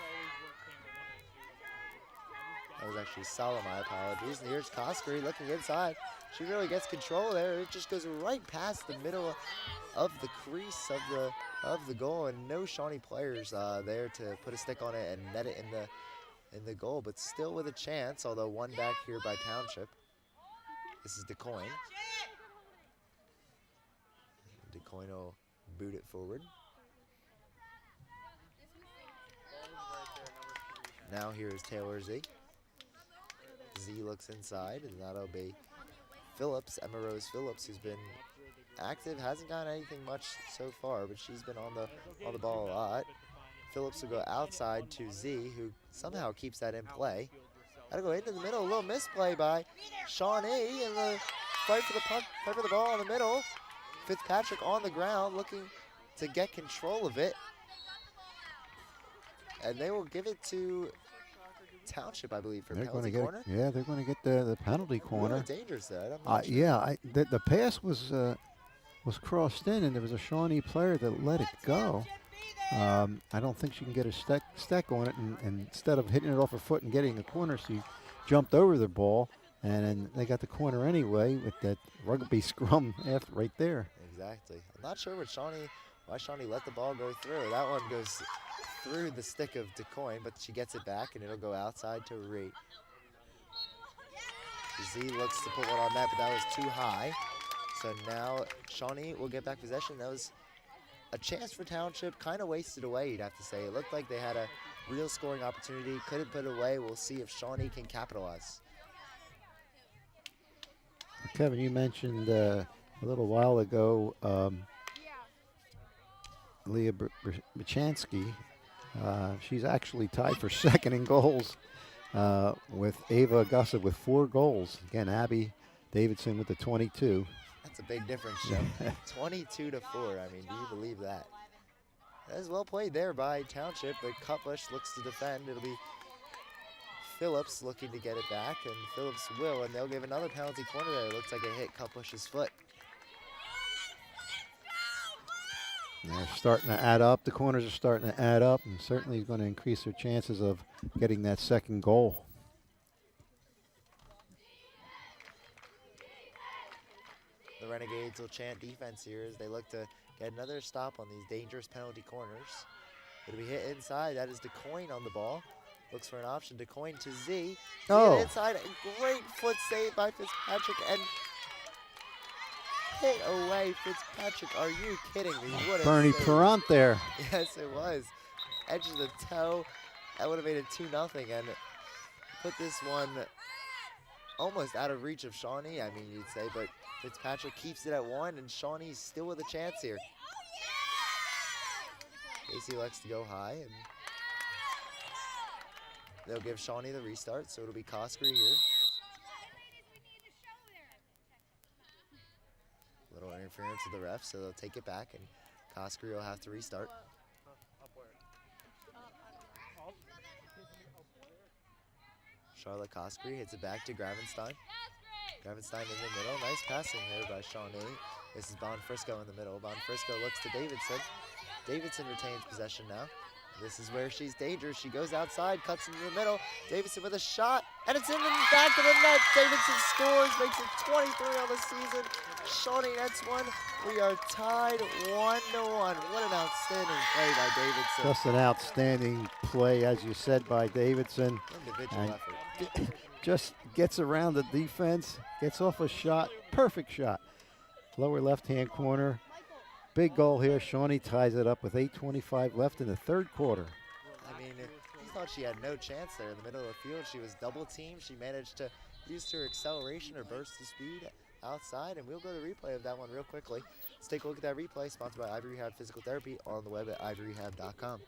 That was actually Sala, my apologies. And here's Koskari looking inside. She really gets control there. It just goes right past the middle of the crease of the goal, and no Shawnee players there to put a stick on it and net it in the goal, but still with a chance, although one back here by Township. This is DeCoyne. DeCoyne will boot it forward. Now here is Taylor Z. Z looks inside, and that'll be Phillips, Emma Rose Phillips, who's been active, hasn't gotten anything much so far, but she's been on the ball a lot. Phillips will go outside to Z, who somehow keeps that in play. That'll go into the middle, a little misplay by Shawnee, and the fight for the puck, fight for the ball in the middle. Fitzpatrick on the ground, looking to get control of it. And they will give it to Township, I believe, for penalty corner. Yeah, they're going to get the penalty corner. Really dangerous there. Sure. Yeah, the pass was crossed in, and there was a Shawnee player that let it go. I don't think she can get a stack on it, and instead of hitting it off her foot and getting the corner, she jumped over the ball, and then they got the corner anyway with that rugby scrum right there. Exactly. I'm not sure why Shawnee let the ball go through. That one goes through the stick of DeCoyne, but she gets it back, and it'll go outside to Reed. Z looks to put one on that, but that was too high. So now Shawnee will get back possession. That was a chance for Township, kind of wasted away, you'd have to say. It looked like they had a real scoring opportunity, couldn't put it away. We'll see if Shawnee can capitalize. Kevin, you mentioned a little while ago Leah Bachansky. She's actually tied for second in goals with Ava Augusta with 4 goals. Again, Abby Davidson with the 22. That's a big difference, Joe. 22 to 4. I mean, do you believe that? That is well played there by Township, but Kuppush looks to defend. It'll be Phillips looking to get it back, and Phillips will, and they'll give another penalty corner there. It looks like it hit Kuppush's foot. And they're starting to add up. The corners are starting to add up, and certainly going to increase their chances of getting that second goal. The Renegades will chant defense here as they look to get another stop on these dangerous penalty corners. It'll be hit inside. That is DeCoin on the ball. Looks for an option. DeCoin to Z. Oh. Inside. A great foot save by Fitzpatrick and hit away. Fitzpatrick, are you kidding me? What a Bernie save. Perrant there. Yes, it was. Edge of the toe. That would have made it 2-0 and put this one almost out of reach of Shawnee, I mean, you'd say, but Fitzpatrick keeps it at 1, and Shawnee's still with a chance here. Casey elects to go high, and they'll give Shawnee the restart, so it'll be Coskery here. Little interference with the ref, so they'll take it back, and Coskery will have to restart. Charlotte Coskery hits it back to Gravenstein. Gravenstein in the middle. Nice passing here by Shawnee. This is Bonfrisco in the middle. Bonfrisco looks to Davidson. Davidson retains possession now. This is where she's dangerous. She goes outside, cuts into the middle. Davidson with a shot, and it's in the back of the net. Davidson scores, makes it 23 on the season. Shawnee nets one. We are tied 1-1. What an outstanding play by Davidson. Just an outstanding play, as you said, by Davidson. Individual And effort. just gets around the defense, gets off a shot, perfect shot. Lower left-hand corner. Big goal here. Shawnee ties it up with 8:25 left in the third quarter. I mean, you thought she had no chance there in the middle of the field. She was double teamed. She managed to use her acceleration or burst of speed outside, and we'll go to replay of that one real quickly. Let's take a look at that replay, sponsored by Ivory Rehab Physical Therapy on the web at ivoryrehab.com.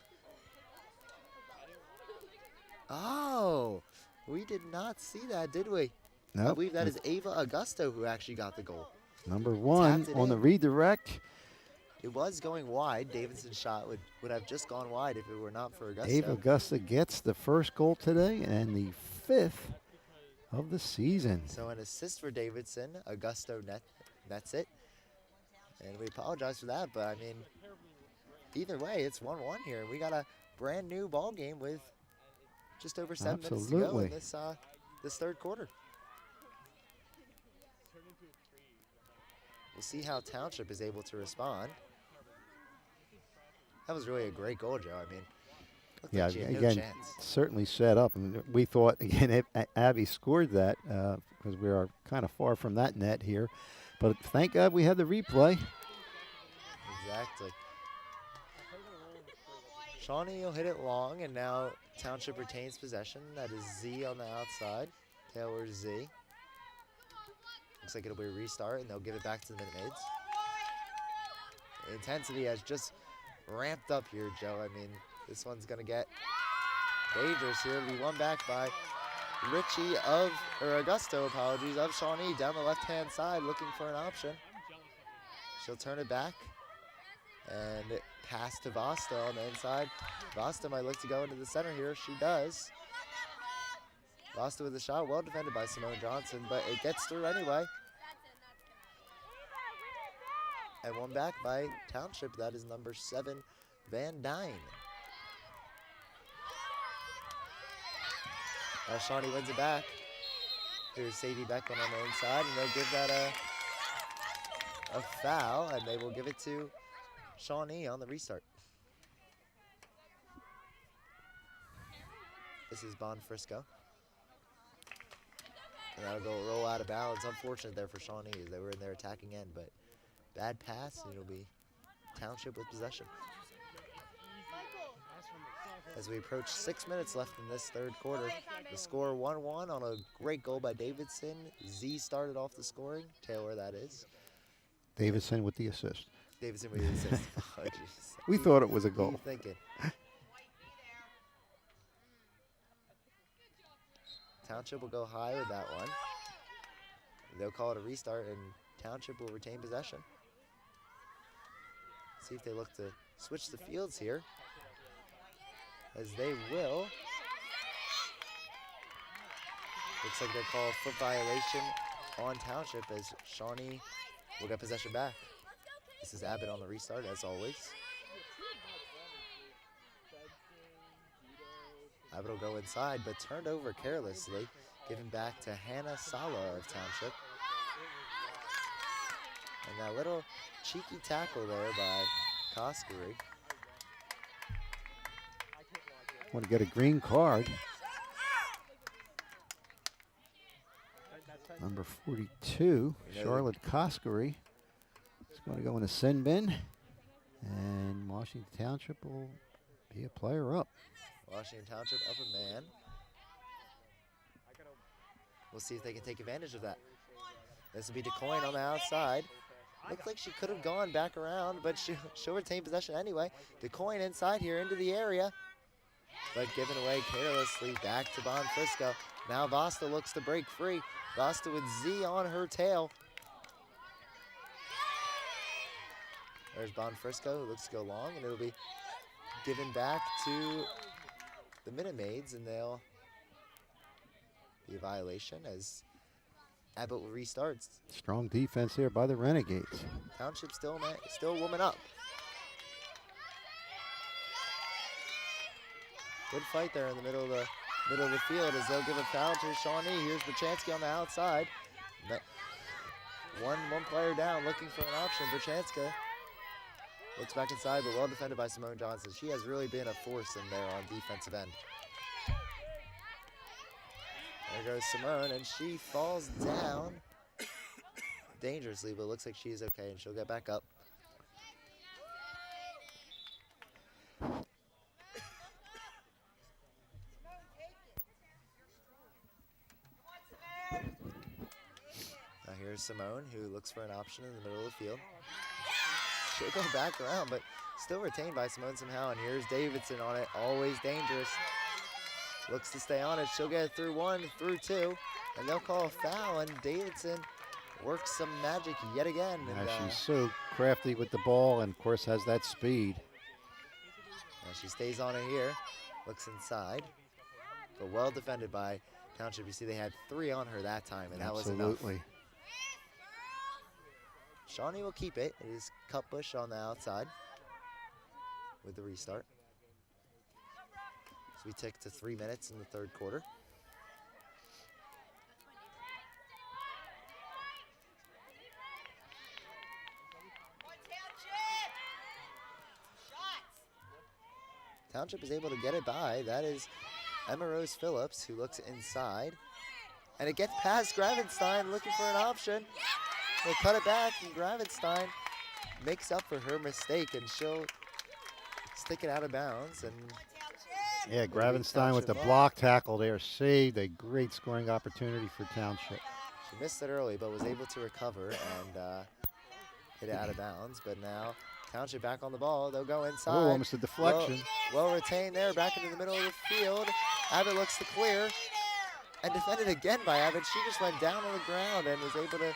Oh, we did not see that, did we? I Nope. believe that is Ava Augusto who actually got the goal. Number 1 Tapped it on the in. redirect. It was going wide. Davidson's shot would have just gone wide if it were not for Augusto. Ava Augusta gets the first goal today and the 5th of the season. So an assist for Davidson. Augusto nets it. And we apologize for that, but I mean, either way, it's 1-1 here. We got a brand new ball game with just over 7 minutes to go Absolutely. in this third quarter. We'll see how Township is able to respond. That was really a great goal, Joe. I mean, looked Yeah, like she had no again, chance. certainly set up. And we thought, again, Abby scored that because we are kind of far from that net here. But thank God we had the replay. Exactly. Shawnee will hit it long, and now Township retains possession. That is Z on the outside. Taylor Z. Looks like it'll be a restart, and they'll give it back to the Minute Maids. The intensity has just ramped up here, Joe. I mean, this one's going to get dangerous here. It'll be won back by Augusto, apologies, of Shawnee down the left-hand side looking for an option. She'll turn it back and pass to Vasta on the inside. Vasta might look to go into the center here. She does. Vasta with a shot, well defended by Simone Johnson, but it gets through anyway. And won back by Township. That is number 7, Van Dyne. Now Shawnee wins it back. Here's Sadie Beckman on the inside, and they'll give that a foul, and they will give it to Shawnee on the restart. This is Bonfrisco. And that'll go roll out of bounds. Unfortunate there for Shawnee as they were in their attacking end, but bad pass, and it'll be Township with possession. As we approach 6 minutes left in this third quarter, the score 1-1 on a great goal by Davidson. Z started off the scoring, Taylor that is. Davidson with the assist. Davidson with the assist. Oh, jeez. We thought it was a What are you goal. thinking? Township will go high with that one. They'll call it a restart, and Township will retain possession. See if they look to switch the fields here, as they will. Looks like they'll call a foot violation on Township as Shawnee will get possession back. This is Abbott on the restart, as always. Abbott will go inside, but turned over carelessly, given back to Hannah Sala of Township. And that little cheeky tackle there by Koskari. Want to get a green card. Number 42, Charlotte Koskari, is going to go in the sin bin, and Washington Township will be a player up. Washington Township up a man. We'll see if they can take advantage of that. This will be DeCoin on the outside. Looks like she could have gone back around, but she'll retain possession anyway. DeCoin inside here into the area, but given away carelessly back to Bonfrisco. Now Vasta looks to break free. Vasta with Z on her tail. There's Bonfrisco, who looks to go long, and it'll be given back to the Minute Maids, and they'll be a violation as Abbott restarts. Strong defense here by the Renegades. Township still woman up. Good fight there in the middle of the field as they'll give a foul to Shawnee. Here's Berchansky on the outside. One player down, looking for an option. Berchanska looks back inside, but well defended by Simone Johnson. She has really been a force in there on defensive end. There goes Simone, and she falls down dangerously, but looks like she's okay, and she'll get back up. Now here's Simone, who looks for an option in the middle of the field. She'll go back around, but still retained by Simone somehow, and here's Davidson on it, always dangerous. Looks to stay on it. She'll get it through one, through two, and they'll call a foul, and Davidson works some magic yet again. And, she's so crafty with the ball, and of course has that speed. Now she stays on it here, looks inside, but well defended by Township. You see they had 3 on her that time, and that was enough. Absolutely. Shawnee will keep it. It is Cutbush on the outside with the restart. So we tick to 3 minutes in the third quarter. Township is able to get it by. That is Emma Rose Phillips, who looks inside. And it gets past Gravenstein, looking for an option. They cut it back, and Gravenstein makes up for her mistake, and she'll stick it out of bounds. And yeah, Gravenstein with the block tackle there saved a great scoring opportunity for Township. She missed it early, but was able to recover and hit it out of bounds. But now Township back on the ball. They'll go inside. Oh, almost a deflection. Well retained there, back into the middle of the field. Abbott looks to clear, and defended again by Abbott. She just went down on the ground and was able to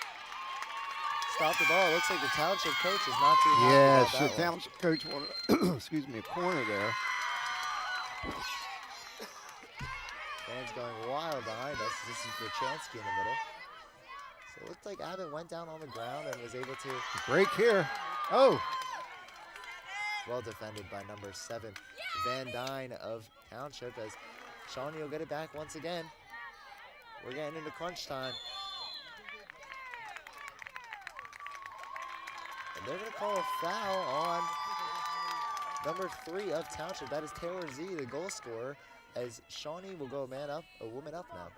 stop the ball. Looks like the Township coach is not too happy about that one. Township coach wanted, excuse me, a corner there. Fans going wild behind us. This is Berchansky in the middle. So it looked like Abbott went down on the ground and was able to break here. Oh. Well defended by number 7, Van Dyne of Township, as Shawnee will get it back once again. We're getting into crunch time. And they're going to call a foul on number 3 of Township. That is Taylor Z, the goal scorer, as Shawnee will go a woman up now.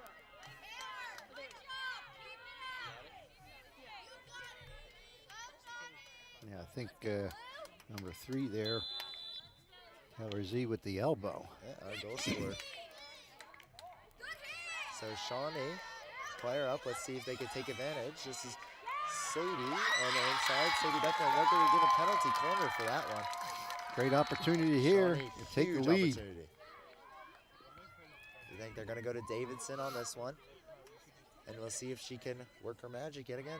Yeah, I think number 3 there, Taylor Z with the elbow. Yeah, our goal scorer. So Shawnee, player up. Let's see if they can take advantage. This is Sadie on the inside. Sadie Beckman, they're going to give a penalty corner for that one. Great opportunity here Shawnee, to take the lead. You think they're going to go to Davidson on this one? And we'll see if she can work her magic yet again.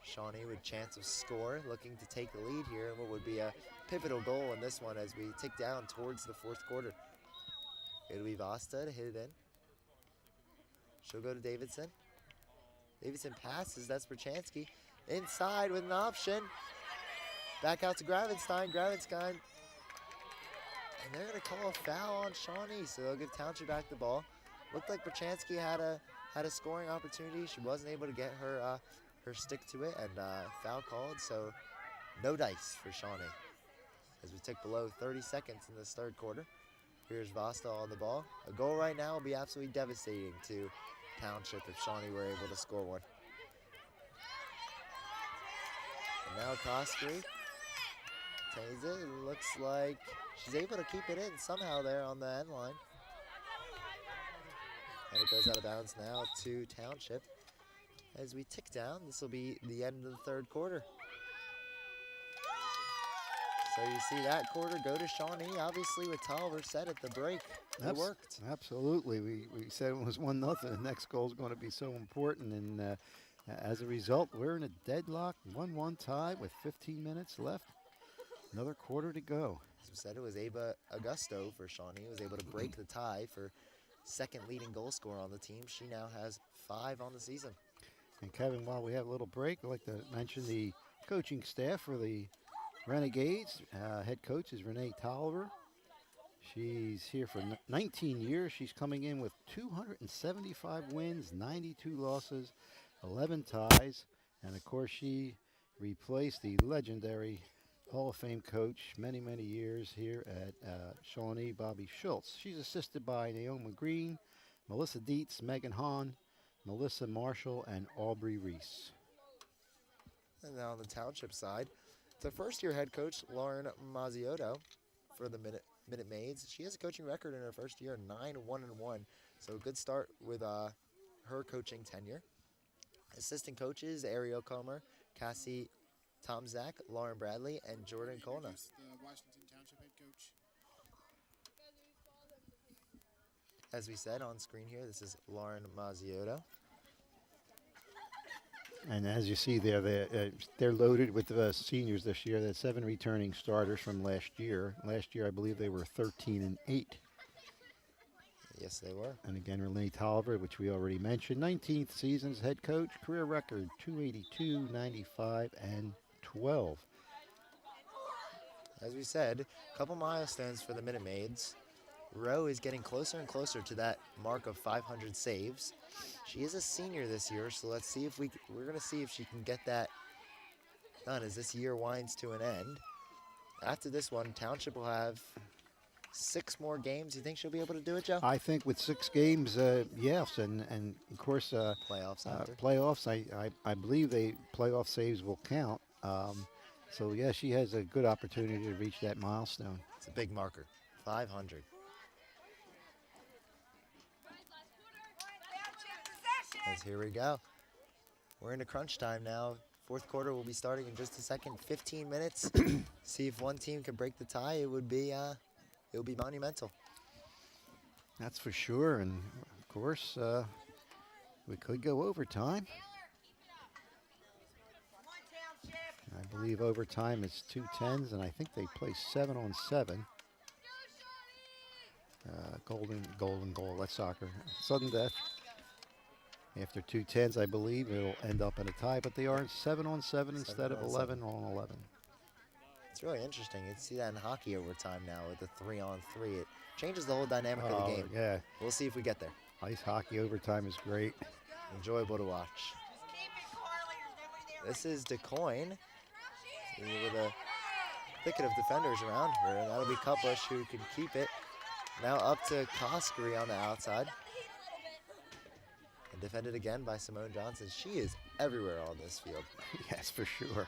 Shawnee with chance of score, looking to take the lead here in what would be a pivotal goal in this one as we tick down towards the fourth quarter. It'll be Vasta to hit it in. She'll go to Davidson. Davidson passes, that's Berchanski. Inside with an option. Back out to Gravenstein. Gravenstein. And they're going to call a foul on Shawnee, so they'll give Township back the ball. Looked like Berchanski had a scoring opportunity. She wasn't able to get her stick to it, and foul called, so no dice for Shawnee. As we tick below 30 seconds in this third quarter. Here's Vostal on the ball. A goal right now will be absolutely devastating to Township if Shawnee were able to score one. And now Coskery takes it. Looks like she's able to keep it in somehow there on the end line. And it goes out of bounds now to Township. As we tick down, this will be the end of the third quarter. So you see that quarter go to Shawnee. Obviously, what Tolliver said at the break, it worked. Absolutely. We said it was 1-0. The next goal is going to be so important. And as a result, we're in a deadlock, 1-1 tie with 15 minutes left. Another quarter to go. As we said, it was Ava Augusto for Shawnee. Was able to break the tie for second leading goal scorer on the team. She now has 5 on the season. And Kevin, while we have a little break, I'd like to mention the coaching staff for the Renegades. Head coach is Renee Tolliver. She's here for 19 years. She's coming in with 275 wins, 92 losses, 11 ties. And of course, she replaced the legendary Hall of Fame coach many, many years here at Shawnee, Bobby Schultz. She's assisted by Naomi Green, Melissa Dietz, Megan Hahn, Melissa Marshall, and Aubrey Reese. And now on the Township side, the first-year head coach, Lauren Mazziotto, for the Minute Maids. She has a coaching record in her first year, 9-1-1. So a good start with her coaching tenure. Assistant coaches, Ariel Comer, Cassie Tomzak, Lauren Bradley, and Jordan Colna. The Washington Township head coach. As we said on screen here, this is Lauren Mazziotto. And as you see there, they're loaded with seniors this year. They had 7 returning starters from last year. Last year, I believe they were 13-8. Yes, they were. And again, Renee Tolliver, which we already mentioned, 19th season as head coach, career record 282, 95, and 12. As we said, a couple milestones for the Minute Maids. Rowe is getting closer and closer to that mark of 500 saves. She is a senior this year, so let's see if we're going to see if she can get that done as this year winds to an end. After this one, Township will have 6 more games. You think she'll be able to do it, Joe? I think with 6 games, yes, and of course playoffs after. Playoffs. I believe playoff saves will count. So yeah, she has a good opportunity to reach that milestone. It's a big marker, 500. As here we go. We're into crunch time now. Fourth quarter will be starting in just a second. 15 minutes. See if one team can break the tie. It would be monumental. That's for sure. And of course, we could go overtime. I believe overtime is 2 10s, and I think they play 7-on-7. Golden goal. That's soccer. Sudden death. After 2 10s, I believe it'll end up in a tie, but they are 7-on-7 instead of 11-on-11. It's really interesting. You see that in hockey overtime now with the 3-on-3. It changes the whole dynamic of the game. Yeah. We'll see if we get there. Ice hockey overtime is great. Enjoyable to watch. This is DeCoyne with a thicket of defenders around her, and that'll be Kuplish who can keep it. Now up to Coskery on the outside. And defended again by Simone Johnson. She is everywhere on this field. Yes, for sure.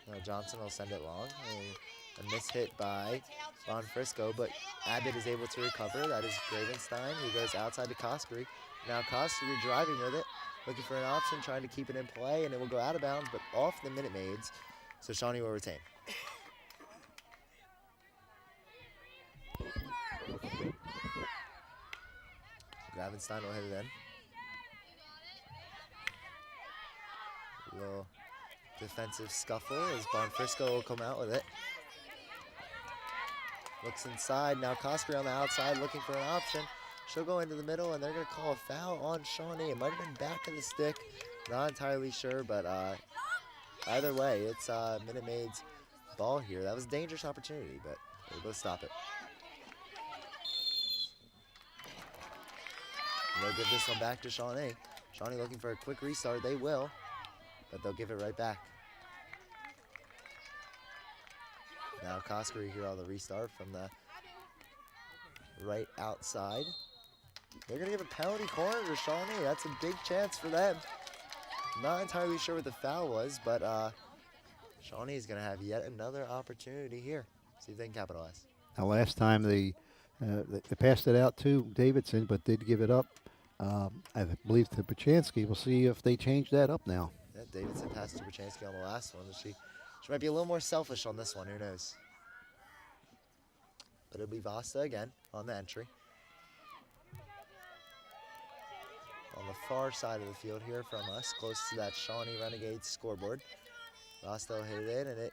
Now Johnson will send it long. A mishit by Von Frisco, but Abbott is able to recover. That is Gravenstein, who goes outside to Coskery. Now Coskery driving with it, looking for an option, trying to keep it in play, and it will go out of bounds, but off the Minute Maids, so Shawnee will retain. Gravenstein will hit it in. Little defensive scuffle as Bonfrisco will come out with it. Looks inside. Now Kosker on the outside looking for an option. She'll go into the middle, and they're going to call a foul on Shawnee. It might have been back of the stick. Not entirely sure, but either way, it's Minute Maid's ball here. That was a dangerous opportunity, but they both stop it. And they'll give this one back to Shawnee. Shawnee looking for a quick restart. They will, but they'll give it right back. Now Kosker here on the restart from the right outside. They're going to give a penalty corner to Shawnee. That's a big chance for them. Not entirely sure what the foul was, but Shawnee is going to have yet another opportunity here. See if they can capitalize. Now, last time they passed it out to Davidson, but did give it up, I believe, to Pachansky. We'll see if they change that up now. Yeah, Davidson passed to Pachansky on the last one. She might be a little more selfish on this one. Who knows? But it'll be Vasta again on the entry. On the far side of the field here from us, close to that Shawnee Renegades scoreboard. Vasta will hit it in, and it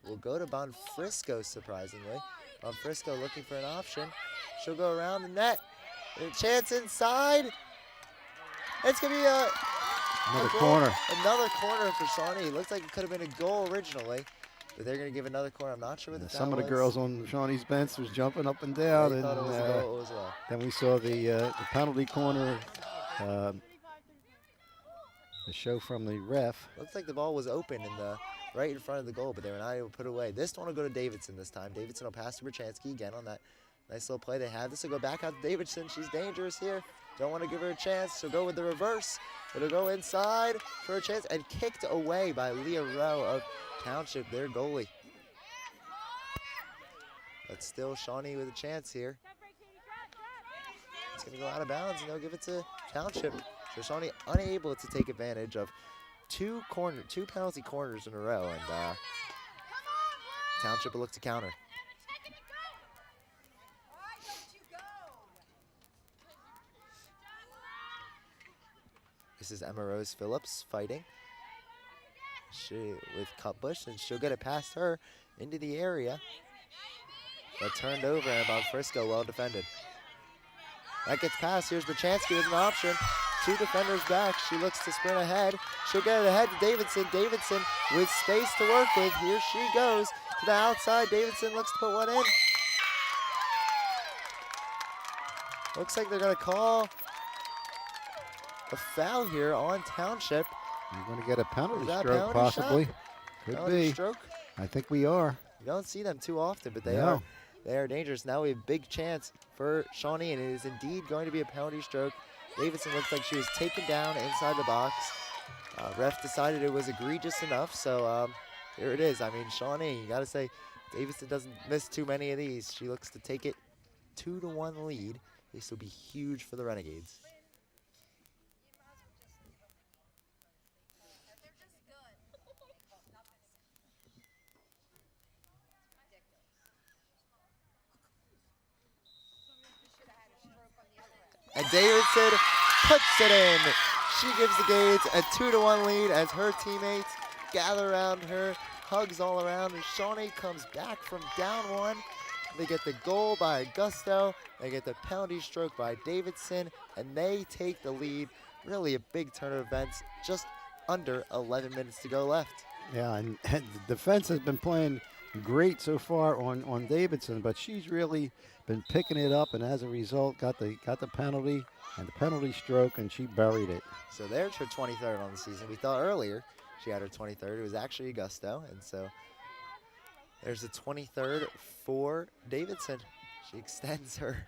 will go to Bonfrisco, surprisingly. Bonfrisco looking for an option. She'll go around the net. A chance inside. It's going to be Another corner. Another corner for Shawnee. Looks like it could have been a goal originally, but they're going to give another corner. I'm not sure what the foul Some of the was. girls on Shawnee's bench was jumping up and down. They And thought it was a goal as well. then we saw the penalty corner, the show from the ref. Looks like the ball was open right in front of the goal, but they were not able to put it away. This one will go to Davidson this time. Davidson will pass to Berchansky again on that nice little play they had. This will go back out to Davidson. She's dangerous here. Don't want to give her a chance. She'll go with the reverse. It'll go inside for a chance and kicked away by Leah Rowe of Township, their goalie. But still Shawnee with a chance here. It's going to go out of bounds, and they'll give it to Township. So Shawnee unable to take advantage of two penalty corners in a row, and Township will look to counter. This is Emma Rose Phillips fighting. With Cutbush, and she'll get it past her into the area. But turned over, and Bonfrisco well defended. That gets past. Here's Berchansky with an option. Two defenders back. She looks to sprint ahead. She'll get it ahead to Davidson. Davidson with space to work with. Here she goes to the outside. Davidson looks to put one in. Looks like they're going to call a foul here on Township. You're going to get a penalty Is that a stroke, penalty possibly. shot? Could Penalty be. stroke? I think we are. You don't see them too often, but they No. are dangerous. Now we have a big chance for Shawnee, and it is indeed going to be a penalty stroke. Davidson looks like she was taken down inside the box. Ref decided it was egregious enough, so here it is. I mean, Shawnee, you got to say, Davidson doesn't miss too many of these. She looks to take it 2-1 lead. This will be huge for the Renegades. And Davidson puts it in. She gives the Gades a 2-1 lead as her teammates gather around her, hugs all around, and Shawnee comes back from down one. They get the goal by Augusto, they get the penalty stroke by Davidson, and they take the lead. Really a big turn of events, just under 11 minutes to go left. Yeah, and the defense has been playing great so far on Davidson, but she's really been picking it up, and as a result, got the penalty and the penalty stroke, and she buried it. So there's her 23rd on the season. We thought earlier she had her 23rd. It was actually Augusto, and so there's the 23rd for Davidson. She extends her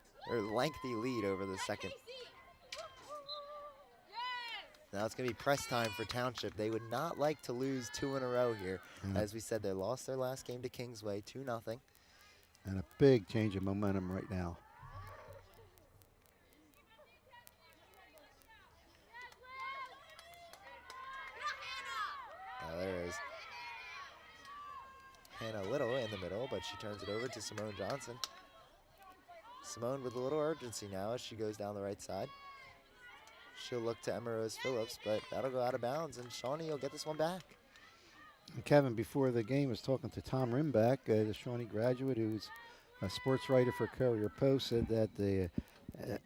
lengthy lead over the second. Now it's going to be press time for Township. They would not like to lose two in a row here. As we said, they lost their last game to Kingsway 2-0. And a big change of momentum right now. Now there is Hannah Little in the middle, but she turns it over to Simone Johnson. Simone with a little urgency now as she goes down the right side. She'll look to Emma Rose Phillips, but that'll go out of bounds, and Shawnee will get this one back. And Kevin, before the game, was talking to Tom Rimback, the Shawnee graduate who's A sports writer for Courier Post said that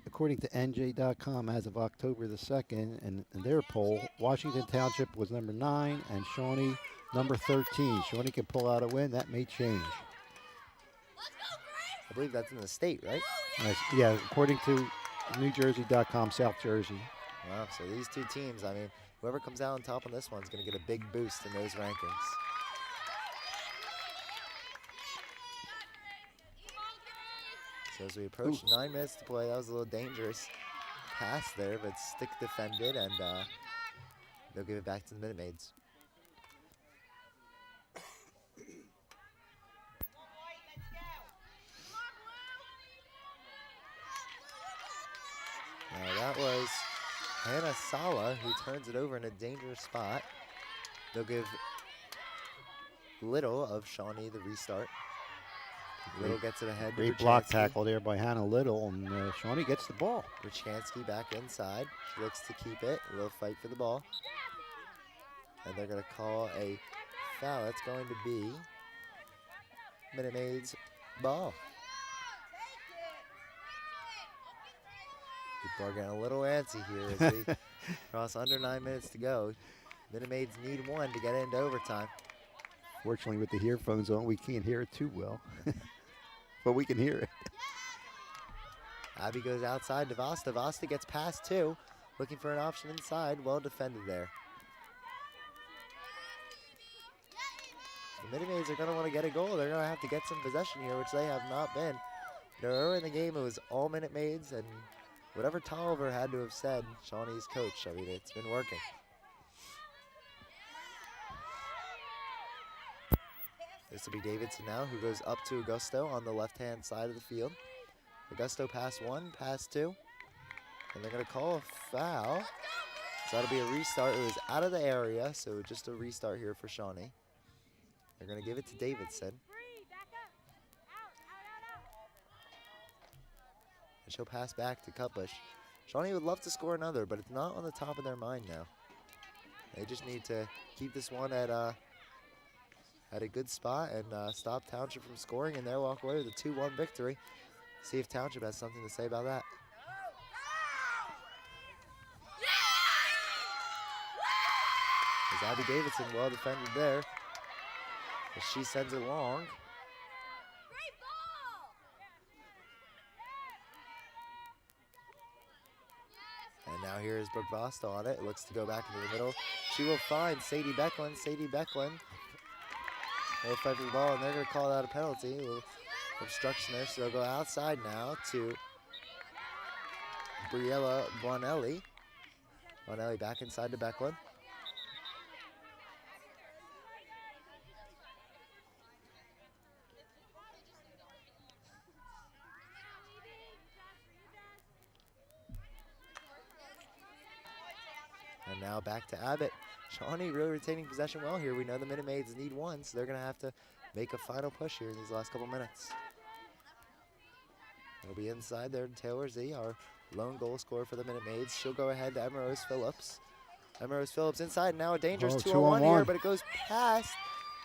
according to NJ.com, as of October the 2nd, in their poll, Washington Township was number 9 and Shawnee number 13. Shawnee can pull out a win. That may change. I believe that's in the state, right? Yeah, according to NewJersey.com, South Jersey. Wow, so these two teams, I mean, whoever comes out on top on this one is going to get a big boost in those rankings. So as we approach 9 minutes to play, that was a little dangerous pass there, but stick defended, and they'll give it back to the Minute Maids. Now that was Hannah Sala who turns it over in a dangerous spot. They'll give Little of Shawnee the restart. Little gets it ahead. Great block tackle there by Hannah Little, and Shawnee gets the ball. Bryczanski back inside. She looks to keep it. A little fight for the ball. And they're going to call a foul. That's going to be Minute Maids ball. People are getting a little antsy here as we cross under 9 minutes to go. Minute Maids need one to get into overtime. Fortunately, with the earphones on, we can't hear it too well, but we can hear it. Abby goes outside to Vasta. Vasta gets past two, looking for an option inside. Well defended there. The Minute Maids are going to want to get a goal. They're going to have to get some possession here, which they have not been. Earlier in the game, it was all Minute Maids, and whatever Tolliver had to have said, Shawnee's coach, I mean, it's been working. This will be Davidson now, who goes up to Augusto on the left-hand side of the field. Augusto pass one, pass two, and they're going to call a foul. So that'll be a restart. It was out of the area, so just a restart here for Shawnee. They're going to give it to Davidson. And she'll pass back to Cutbush. Shawnee would love to score another, but it's not on the top of their mind now. They just need to keep this one at a good spot and stop Township from scoring, and they'll walk away with a 2-1 victory. See if Township has something to say about that. As Abby Davidson well defended there, as she sends it long. And now here is Brooke Vasta on it. It looks to go back into the middle. She will find Sadie Becklin. Sadie Becklin will fight for the ball, and they're going to call out a penalty. A little obstruction there, so they'll go outside now to Briella Bonelli. Bonelli back inside to Becklin. And now back to Abbott. Shawnee really retaining possession well here. We know the Minute Maids need one, so they're going to have to make a final push here in these last couple minutes. It'll be inside there to Taylor Z, our lone goal scorer for the Minute Maids. She'll go ahead to Emma Rose Phillips. Emma Rose Phillips inside, now a dangerous 2-on-1 here, but it goes past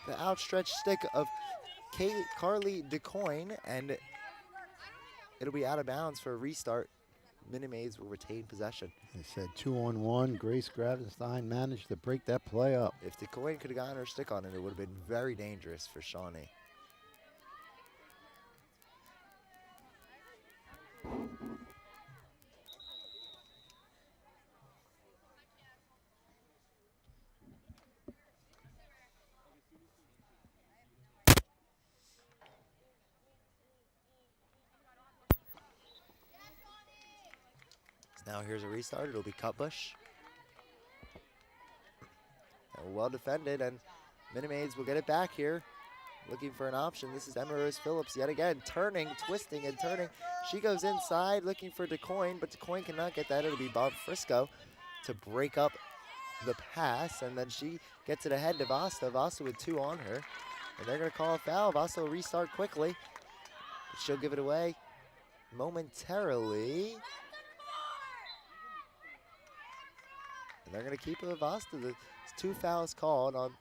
the outstretched stick of Carly DeCoyne, and it'll be out of bounds for a restart. Minute Maids will retain possession. They said 2-on-1. Grace Gravenstein managed to break that play up. If DeCoyne could have gotten her stick on it, it would have been very dangerous for Shawnee. Now here's a restart. It'll be Cutbush. Well defended, and Minute Maids will get it back here. Looking for an option. This is Emma Rose Phillips yet again, turning, twisting, and turning. She goes inside looking for DeCoyne, but DeCoyne cannot get that. It'll be Bob Frisco to break up the pass, and then she gets it ahead to Vasta. Vasta with two on her, and they're going to call a foul. Vasta will restart quickly, but she'll give it away momentarily. And they're going to keep it with Vasta. There's two fouls called on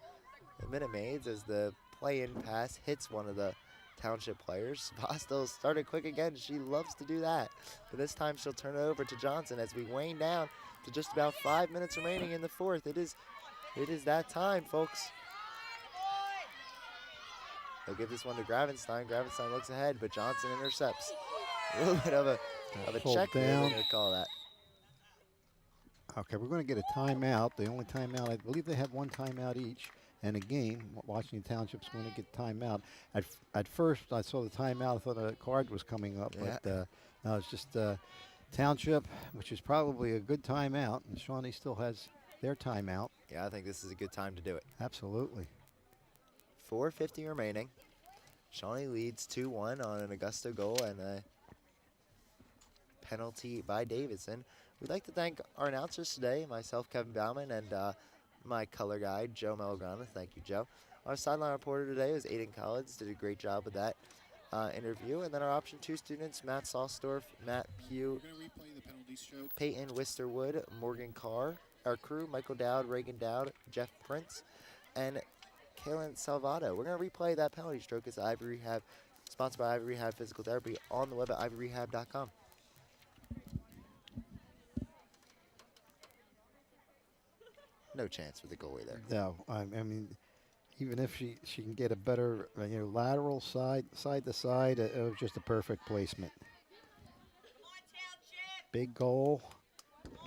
the Minute Maids as the play-in pass hits one of the Township players. Bostel started quick again. She loves to do that. But this time she'll turn it over to Johnson as we wane down to just about 5 minutes remaining in the fourth. It is that time, folks. They'll give this one to Gravenstein. Gravenstein looks ahead, but Johnson intercepts. A little bit of a Pulled check there, down. they're going to call that. Okay, we're going to get a timeout. The only timeout, I believe they have one timeout each in a game. Washington Township's going to get timeout. At first, I saw the timeout. I thought a card was coming up, Yeah. but no, it's just Township, which is probably a good timeout, and Shawnee still has their timeout. Yeah, I think this is a good time to do it. Absolutely. 4:50 remaining. Shawnee leads 2-1 on an Augusta goal and a penalty by Davidson. We'd like to thank our announcers today, myself, Kevin Bauman, and my color guide, Joe Melograna. Thank you, Joe. Our sideline reporter today was Aiden Collins, did a great job with that interview. And then our option 2 students, Matt Salsdorf, Matt Pugh, We're going to replay the penalties stroke. Peyton Wisterwood, Morgan Carr. Our crew, Michael Dowd, Reagan Dowd, Jeff Prince, and Kaylin Salvato. We're going to replay that penalty stroke as Ivy Rehab, sponsored by Ivy Rehab Physical Therapy, on the web at ivyrehab.com. No chance for the goalie there. No, I mean, even if she can get a better, lateral side to side, it was just a perfect placement. Big goal.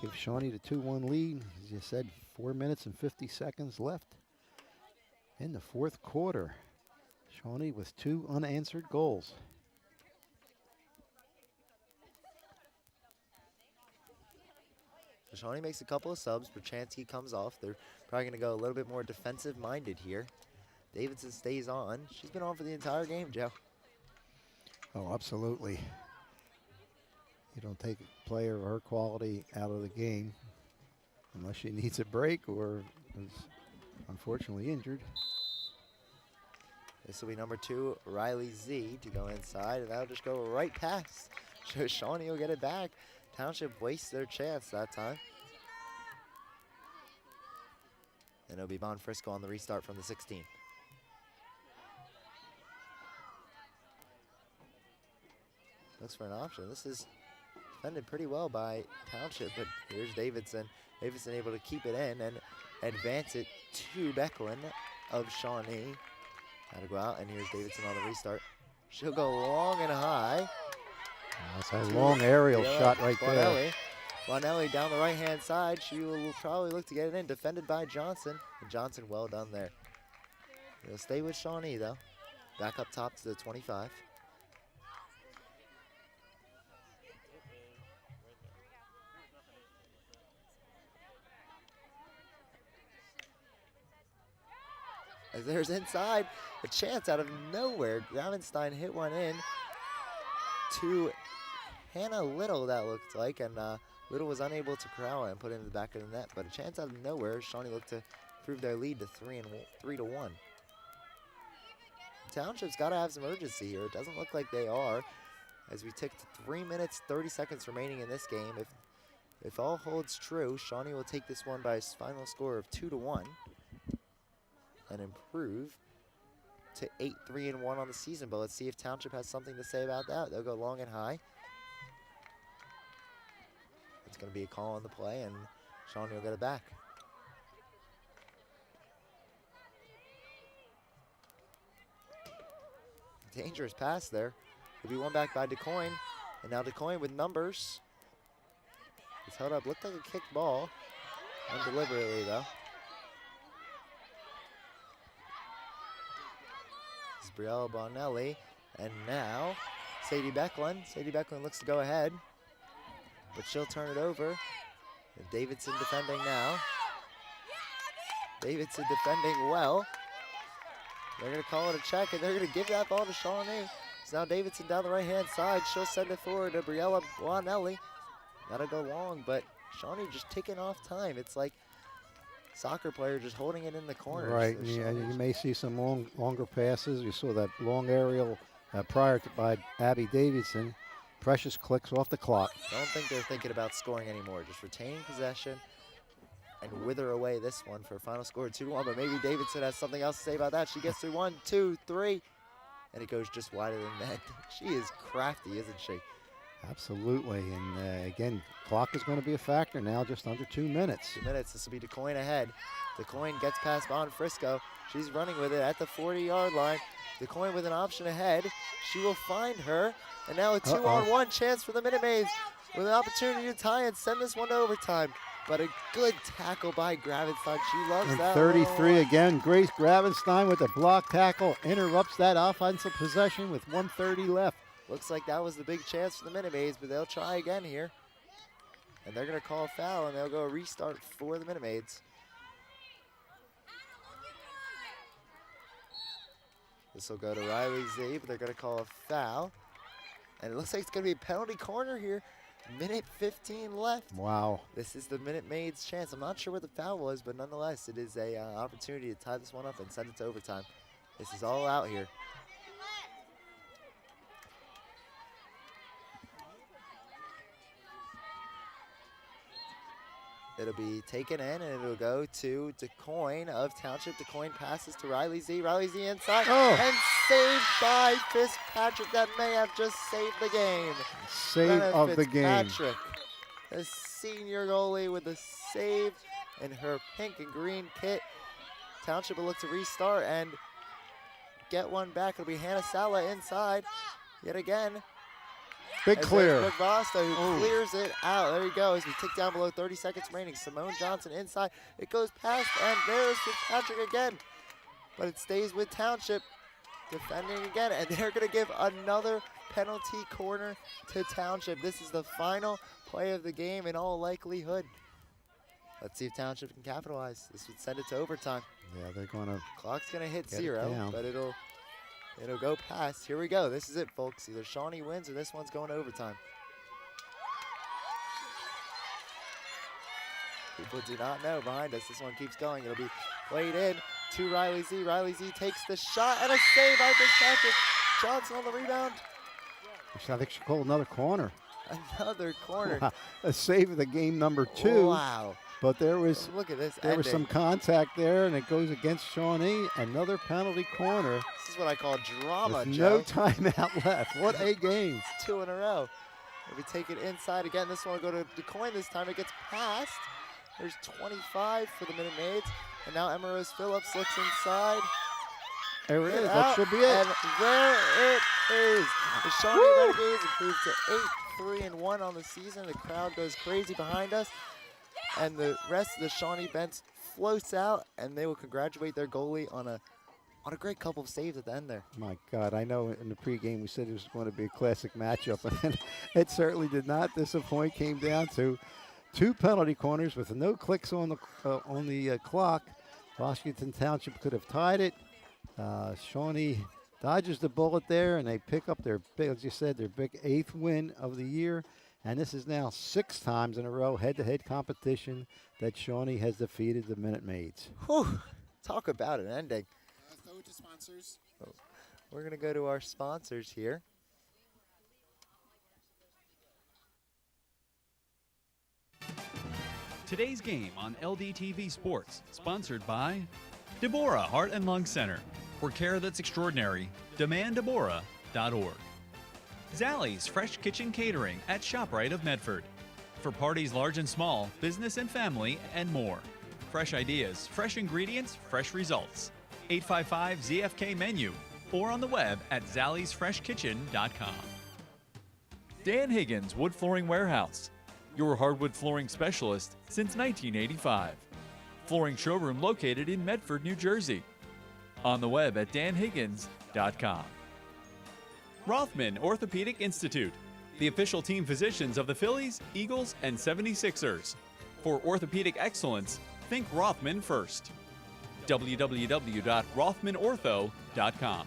Give Shawnee the 2-1 lead. As you said, 4 minutes and 50 seconds left in the fourth quarter. Shawnee with 2 unanswered goals. So Shawnee makes a couple of subs. Berchansky comes off. They're probably going to go a little bit more defensive-minded here. Davidson stays on. She's been on for the entire game, Joe. Oh, absolutely. You don't take a player of her quality out of the game unless she needs a break or is unfortunately injured. This will be number 2, Riley Z, to go inside, and that'll just go right past. So Shawnee will get it back. Township wastes their chance that time. And it'll be Von Frisco on the restart from the 16. Looks for an option. This is defended pretty well by Township, but here's Davidson. Davidson able to keep it in and advance it to Becklin of Shawnee. Had to go out, and here's Davidson on the restart. She'll go long and high. That's a long aerial shot right there. Bonelli down the right-hand side. She will probably look to get it in. Defended by Johnson. And Johnson, well done there. He'll stay with Shawnee, though. Back up top to the 25. As there's inside, a chance out of nowhere. Gravenstein hit one in to Hannah Little, that looked like, and Little was unable to corral it and put it in the back of the net. But a chance out of nowhere. Shawnee looked to improve their lead to 3-1. Township's got to have some urgency here. It doesn't look like they are, as we tick to 3 minutes 30 seconds remaining in this game. If all holds true, Shawnee will take this one by a final score of 2-1 and improve to 8-3-1 on the season. But let's see if Township has something to say about that. They'll go long and high. It's going to be a call on the play, and Shawnee will get it back. Dangerous pass there. It'll be one back by DeCoyne, and now DeCoyne with numbers. It's held up. Looked like a kicked ball, undeliberately though. This is Briella Bonelli, and now Sadie Becklin. Sadie Becklin looks to go ahead, but she'll turn it over. And Davidson defending now. Davidson defending well. They're going to call it a check, and they're going to give that ball to Shawnee. So now Davidson down the right-hand side. She'll send it forward to Briella Bonelli. That'll go long, but Shawnee just ticking off time. It's like soccer player just holding it in the corner. Right, So yeah, Shawnee's- you may see some longer passes. You saw that long aerial prior to by Abby Davidson. Precious clicks off the clock. Don't think they're thinking about scoring anymore. Just retaining possession and wither away this one for a final score of 2-1. But maybe Davidson has something else to say about that. She gets through 1, 2, 3, and it goes just wider than net. She is crafty, isn't she? Absolutely. And again, clock is going to be a factor now, just under 2 minutes. 2 minutes. This will be DeCoin ahead. DeCoin gets past Von Frisco. She's running with it at the 40-yard line. DeCoin with an option ahead. She will find her. And now a 2-on-1 chance for the Minute Maids with an opportunity to tie and send this one to overtime. But a good tackle by Gravenstein. She loves And that. 33 again. Grace Gravenstein with a block tackle interrupts that offensive possession with 1:30 left. Looks like that was the big chance for the Minute Maids, but they'll try again here. And they're going to call a foul, and they'll go a restart for the Minute Maids. This will go to Riley Z, but they're going to call a foul. And it looks like it's going to be a penalty corner here. Minute 15 left. Wow. This is the Minute Maids' chance. I'm not sure what the foul was, but nonetheless, it is a opportunity to tie this one up and send it to overtime. This is all out here. It'll be taken in, and it'll go to DeCoin of Township. DeCoin passes to Riley Z. Riley Z inside, and saved by Fitzpatrick. That may have just saved the game. Save of the game. Fitzpatrick, the senior goalie with the save in her pink and green kit. Township will look to restart and get one back. It'll be Hannah Sala inside yet again. Big clear. Brooke Vosta who clears it out. There he goes. We tick down below 30 seconds remaining. Simone Johnson inside. It goes past, and there's Fitzpatrick again. But it stays with Township. Defending again, and they're going to give another penalty corner to Township. This is the final play of the game in all likelihood. Let's see if Township can capitalize. This would send it to overtime. Yeah, they're going to. Clock's going to hit Get it 0, down. but it'll go past. Here we go. This is it, folks. Either Shawnee wins or this one's going to overtime. People do not know behind us. This one keeps going. It'll be played in to Riley Z. Riley Z takes the shot, and a save by Fitzpatrick. Johnson on the rebound. I think she called another corner. Another corner. Wow. A save of the game number 2. Wow. But there was Look at this there was some contact there, and it goes against Shawnee. Another penalty corner. This is what I call drama, With Joe. no timeout left. What a game. 2 in a row. If we take it inside again, this one will go to DeCoin this time. It gets passed. There's 25 for the Minute Maids. And now Emma Rose Phillips looks inside. There it is. Out, That should be it. And there it is. The Shawnee Renegades improved to 8-3-1 on the season. The crowd goes crazy behind us. And the rest of the Shawnee bench floats out, and they will congratulate their goalie on a great couple of saves at the end there. My God, I know in the pregame we said it was going to be a classic matchup, and it certainly did not disappoint. Came down to 2 penalty corners with no clicks on the clock. Washington Township could have tied it. Shawnee dodges the bullet there, and they pick up their big, as you said, their big 8th win of the year. And this is now 6 times in a row head-to-head competition that Shawnee has defeated the Minute Maids. Whew. Talk about an ending. Throw it to sponsors. We're going to go to our sponsors here. Today's game on LDTV Sports, sponsored by Deborah Heart and Lung Center. For care that's extraordinary, demanddeborah.org. Zallie's Fresh Kitchen Catering at ShopRite of Medford. For parties large and small, business and family, and more. Fresh ideas, fresh ingredients, fresh results. 855-ZFK menu or on the web at zalliesfreshkitchen.com. Dan Higgins Wood Flooring Warehouse, your hardwood flooring specialist since 1985. Flooring showroom located in Medford, New Jersey. On the web at danhiggins.com. Rothman Orthopedic Institute, the official team physicians of the Phillies, Eagles, and 76ers. For orthopedic excellence, think Rothman first. www.rothmanortho.com.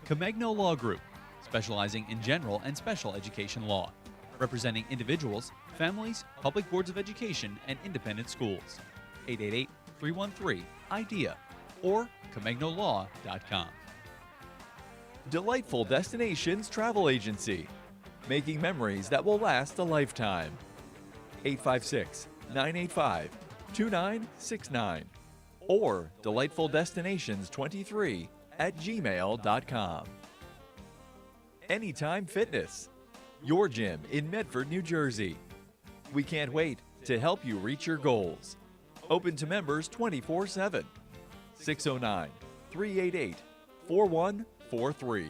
Comegno Law Group, specializing in general and special education law, representing individuals, families, public boards of education, and independent schools. 888-313-IDEA or ComegnoLaw.com. Delightful Destinations Travel Agency, making memories that will last a lifetime. 856-985-2969 or Delightful Destinations 23 gmail.com. Anytime Fitness, your gym in Medford, New Jersey. We can't wait to help you reach your goals. Open to members 24/7. 609-388-4143.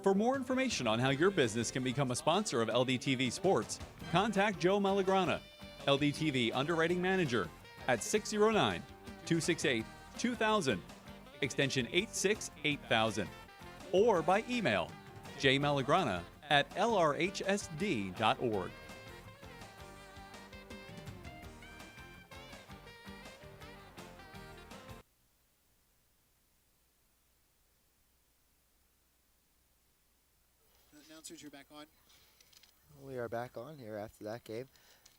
For more information on how your business can become a sponsor of LDTV Sports, contact Joe Malagrana, LDTV Underwriting Manager, at 609-268-2000, extension 868,000, or by email jmalagrana@lrhsd.org. Announcers, you're back on. We are back on here after that game.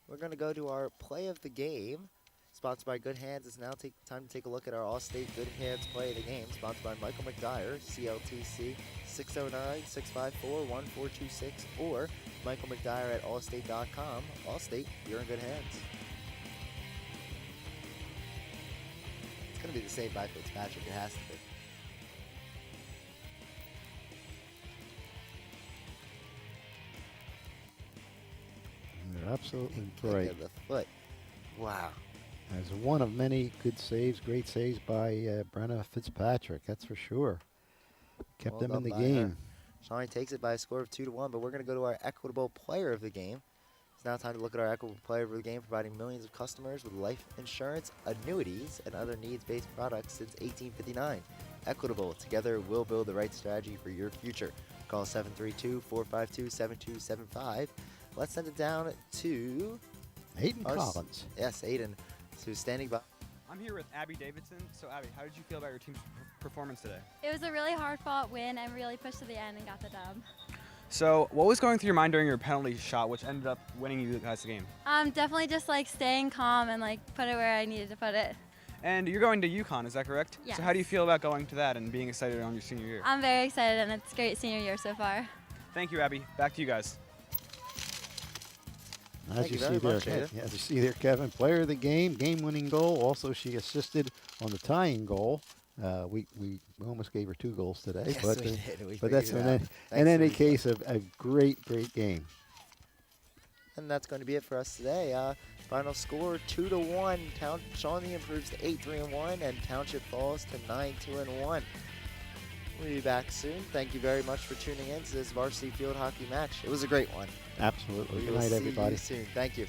We're going to go to our play of the game, sponsored by Good Hands. It's now time to take a look at our All-State Good Hands play of the game, sponsored by Michael McDyer, CLTC 609-654-1426, or Michael McDyer at allstate.com. Allstate, you're in good hands. It's going to be the same by Fitzpatrick. It has to be. You're absolutely Kick right. of the foot. Wow. As one of many good saves, great saves by Brenna Fitzpatrick, that's for sure. Kept Well them in done the by game. her. Shawnee takes it by a score of 2-1, but we're going to go to our equitable player of the game. It's now time to look at our equitable player of the game, providing millions of customers with life insurance, annuities, and other needs-based products since 1859. Equitable, together we'll build the right strategy for your future. Call 732-452-7275. Let's send it down to Hayden our Collins. Yes, Aiden, who's standing by. I'm here with Abby Davidson. So Abby, how did you feel about your team's performance today? It was a really hard-fought win and really pushed to the end and got the dub. So what was going through your mind during your penalty shot, which ended up winning you guys the game? Definitely just like staying calm and like put it where I needed to put it. And you're going to UConn, is that correct? Yes. So how do you feel about going to that and being excited on your senior year? I'm very excited and it's a great senior year so far. Thank you, Abby. Back to you guys. As you see there, as you see there, Kevin, player of the game, game-winning goal. Also, she assisted on the tying goal. We almost gave her 2 goals today, Yes, but we did. We but that's figured it out. in Thanks, any Lisa. case a great game. And that's going to be it for us today. Final score 2-1. Shawnee improves to 8-3-1, and Township falls to 9-2-1. We'll be back soon. Thank you very much for tuning in to this varsity field hockey match. It was a great one. Absolutely. We Good will night, see everybody. you soon. Thank you.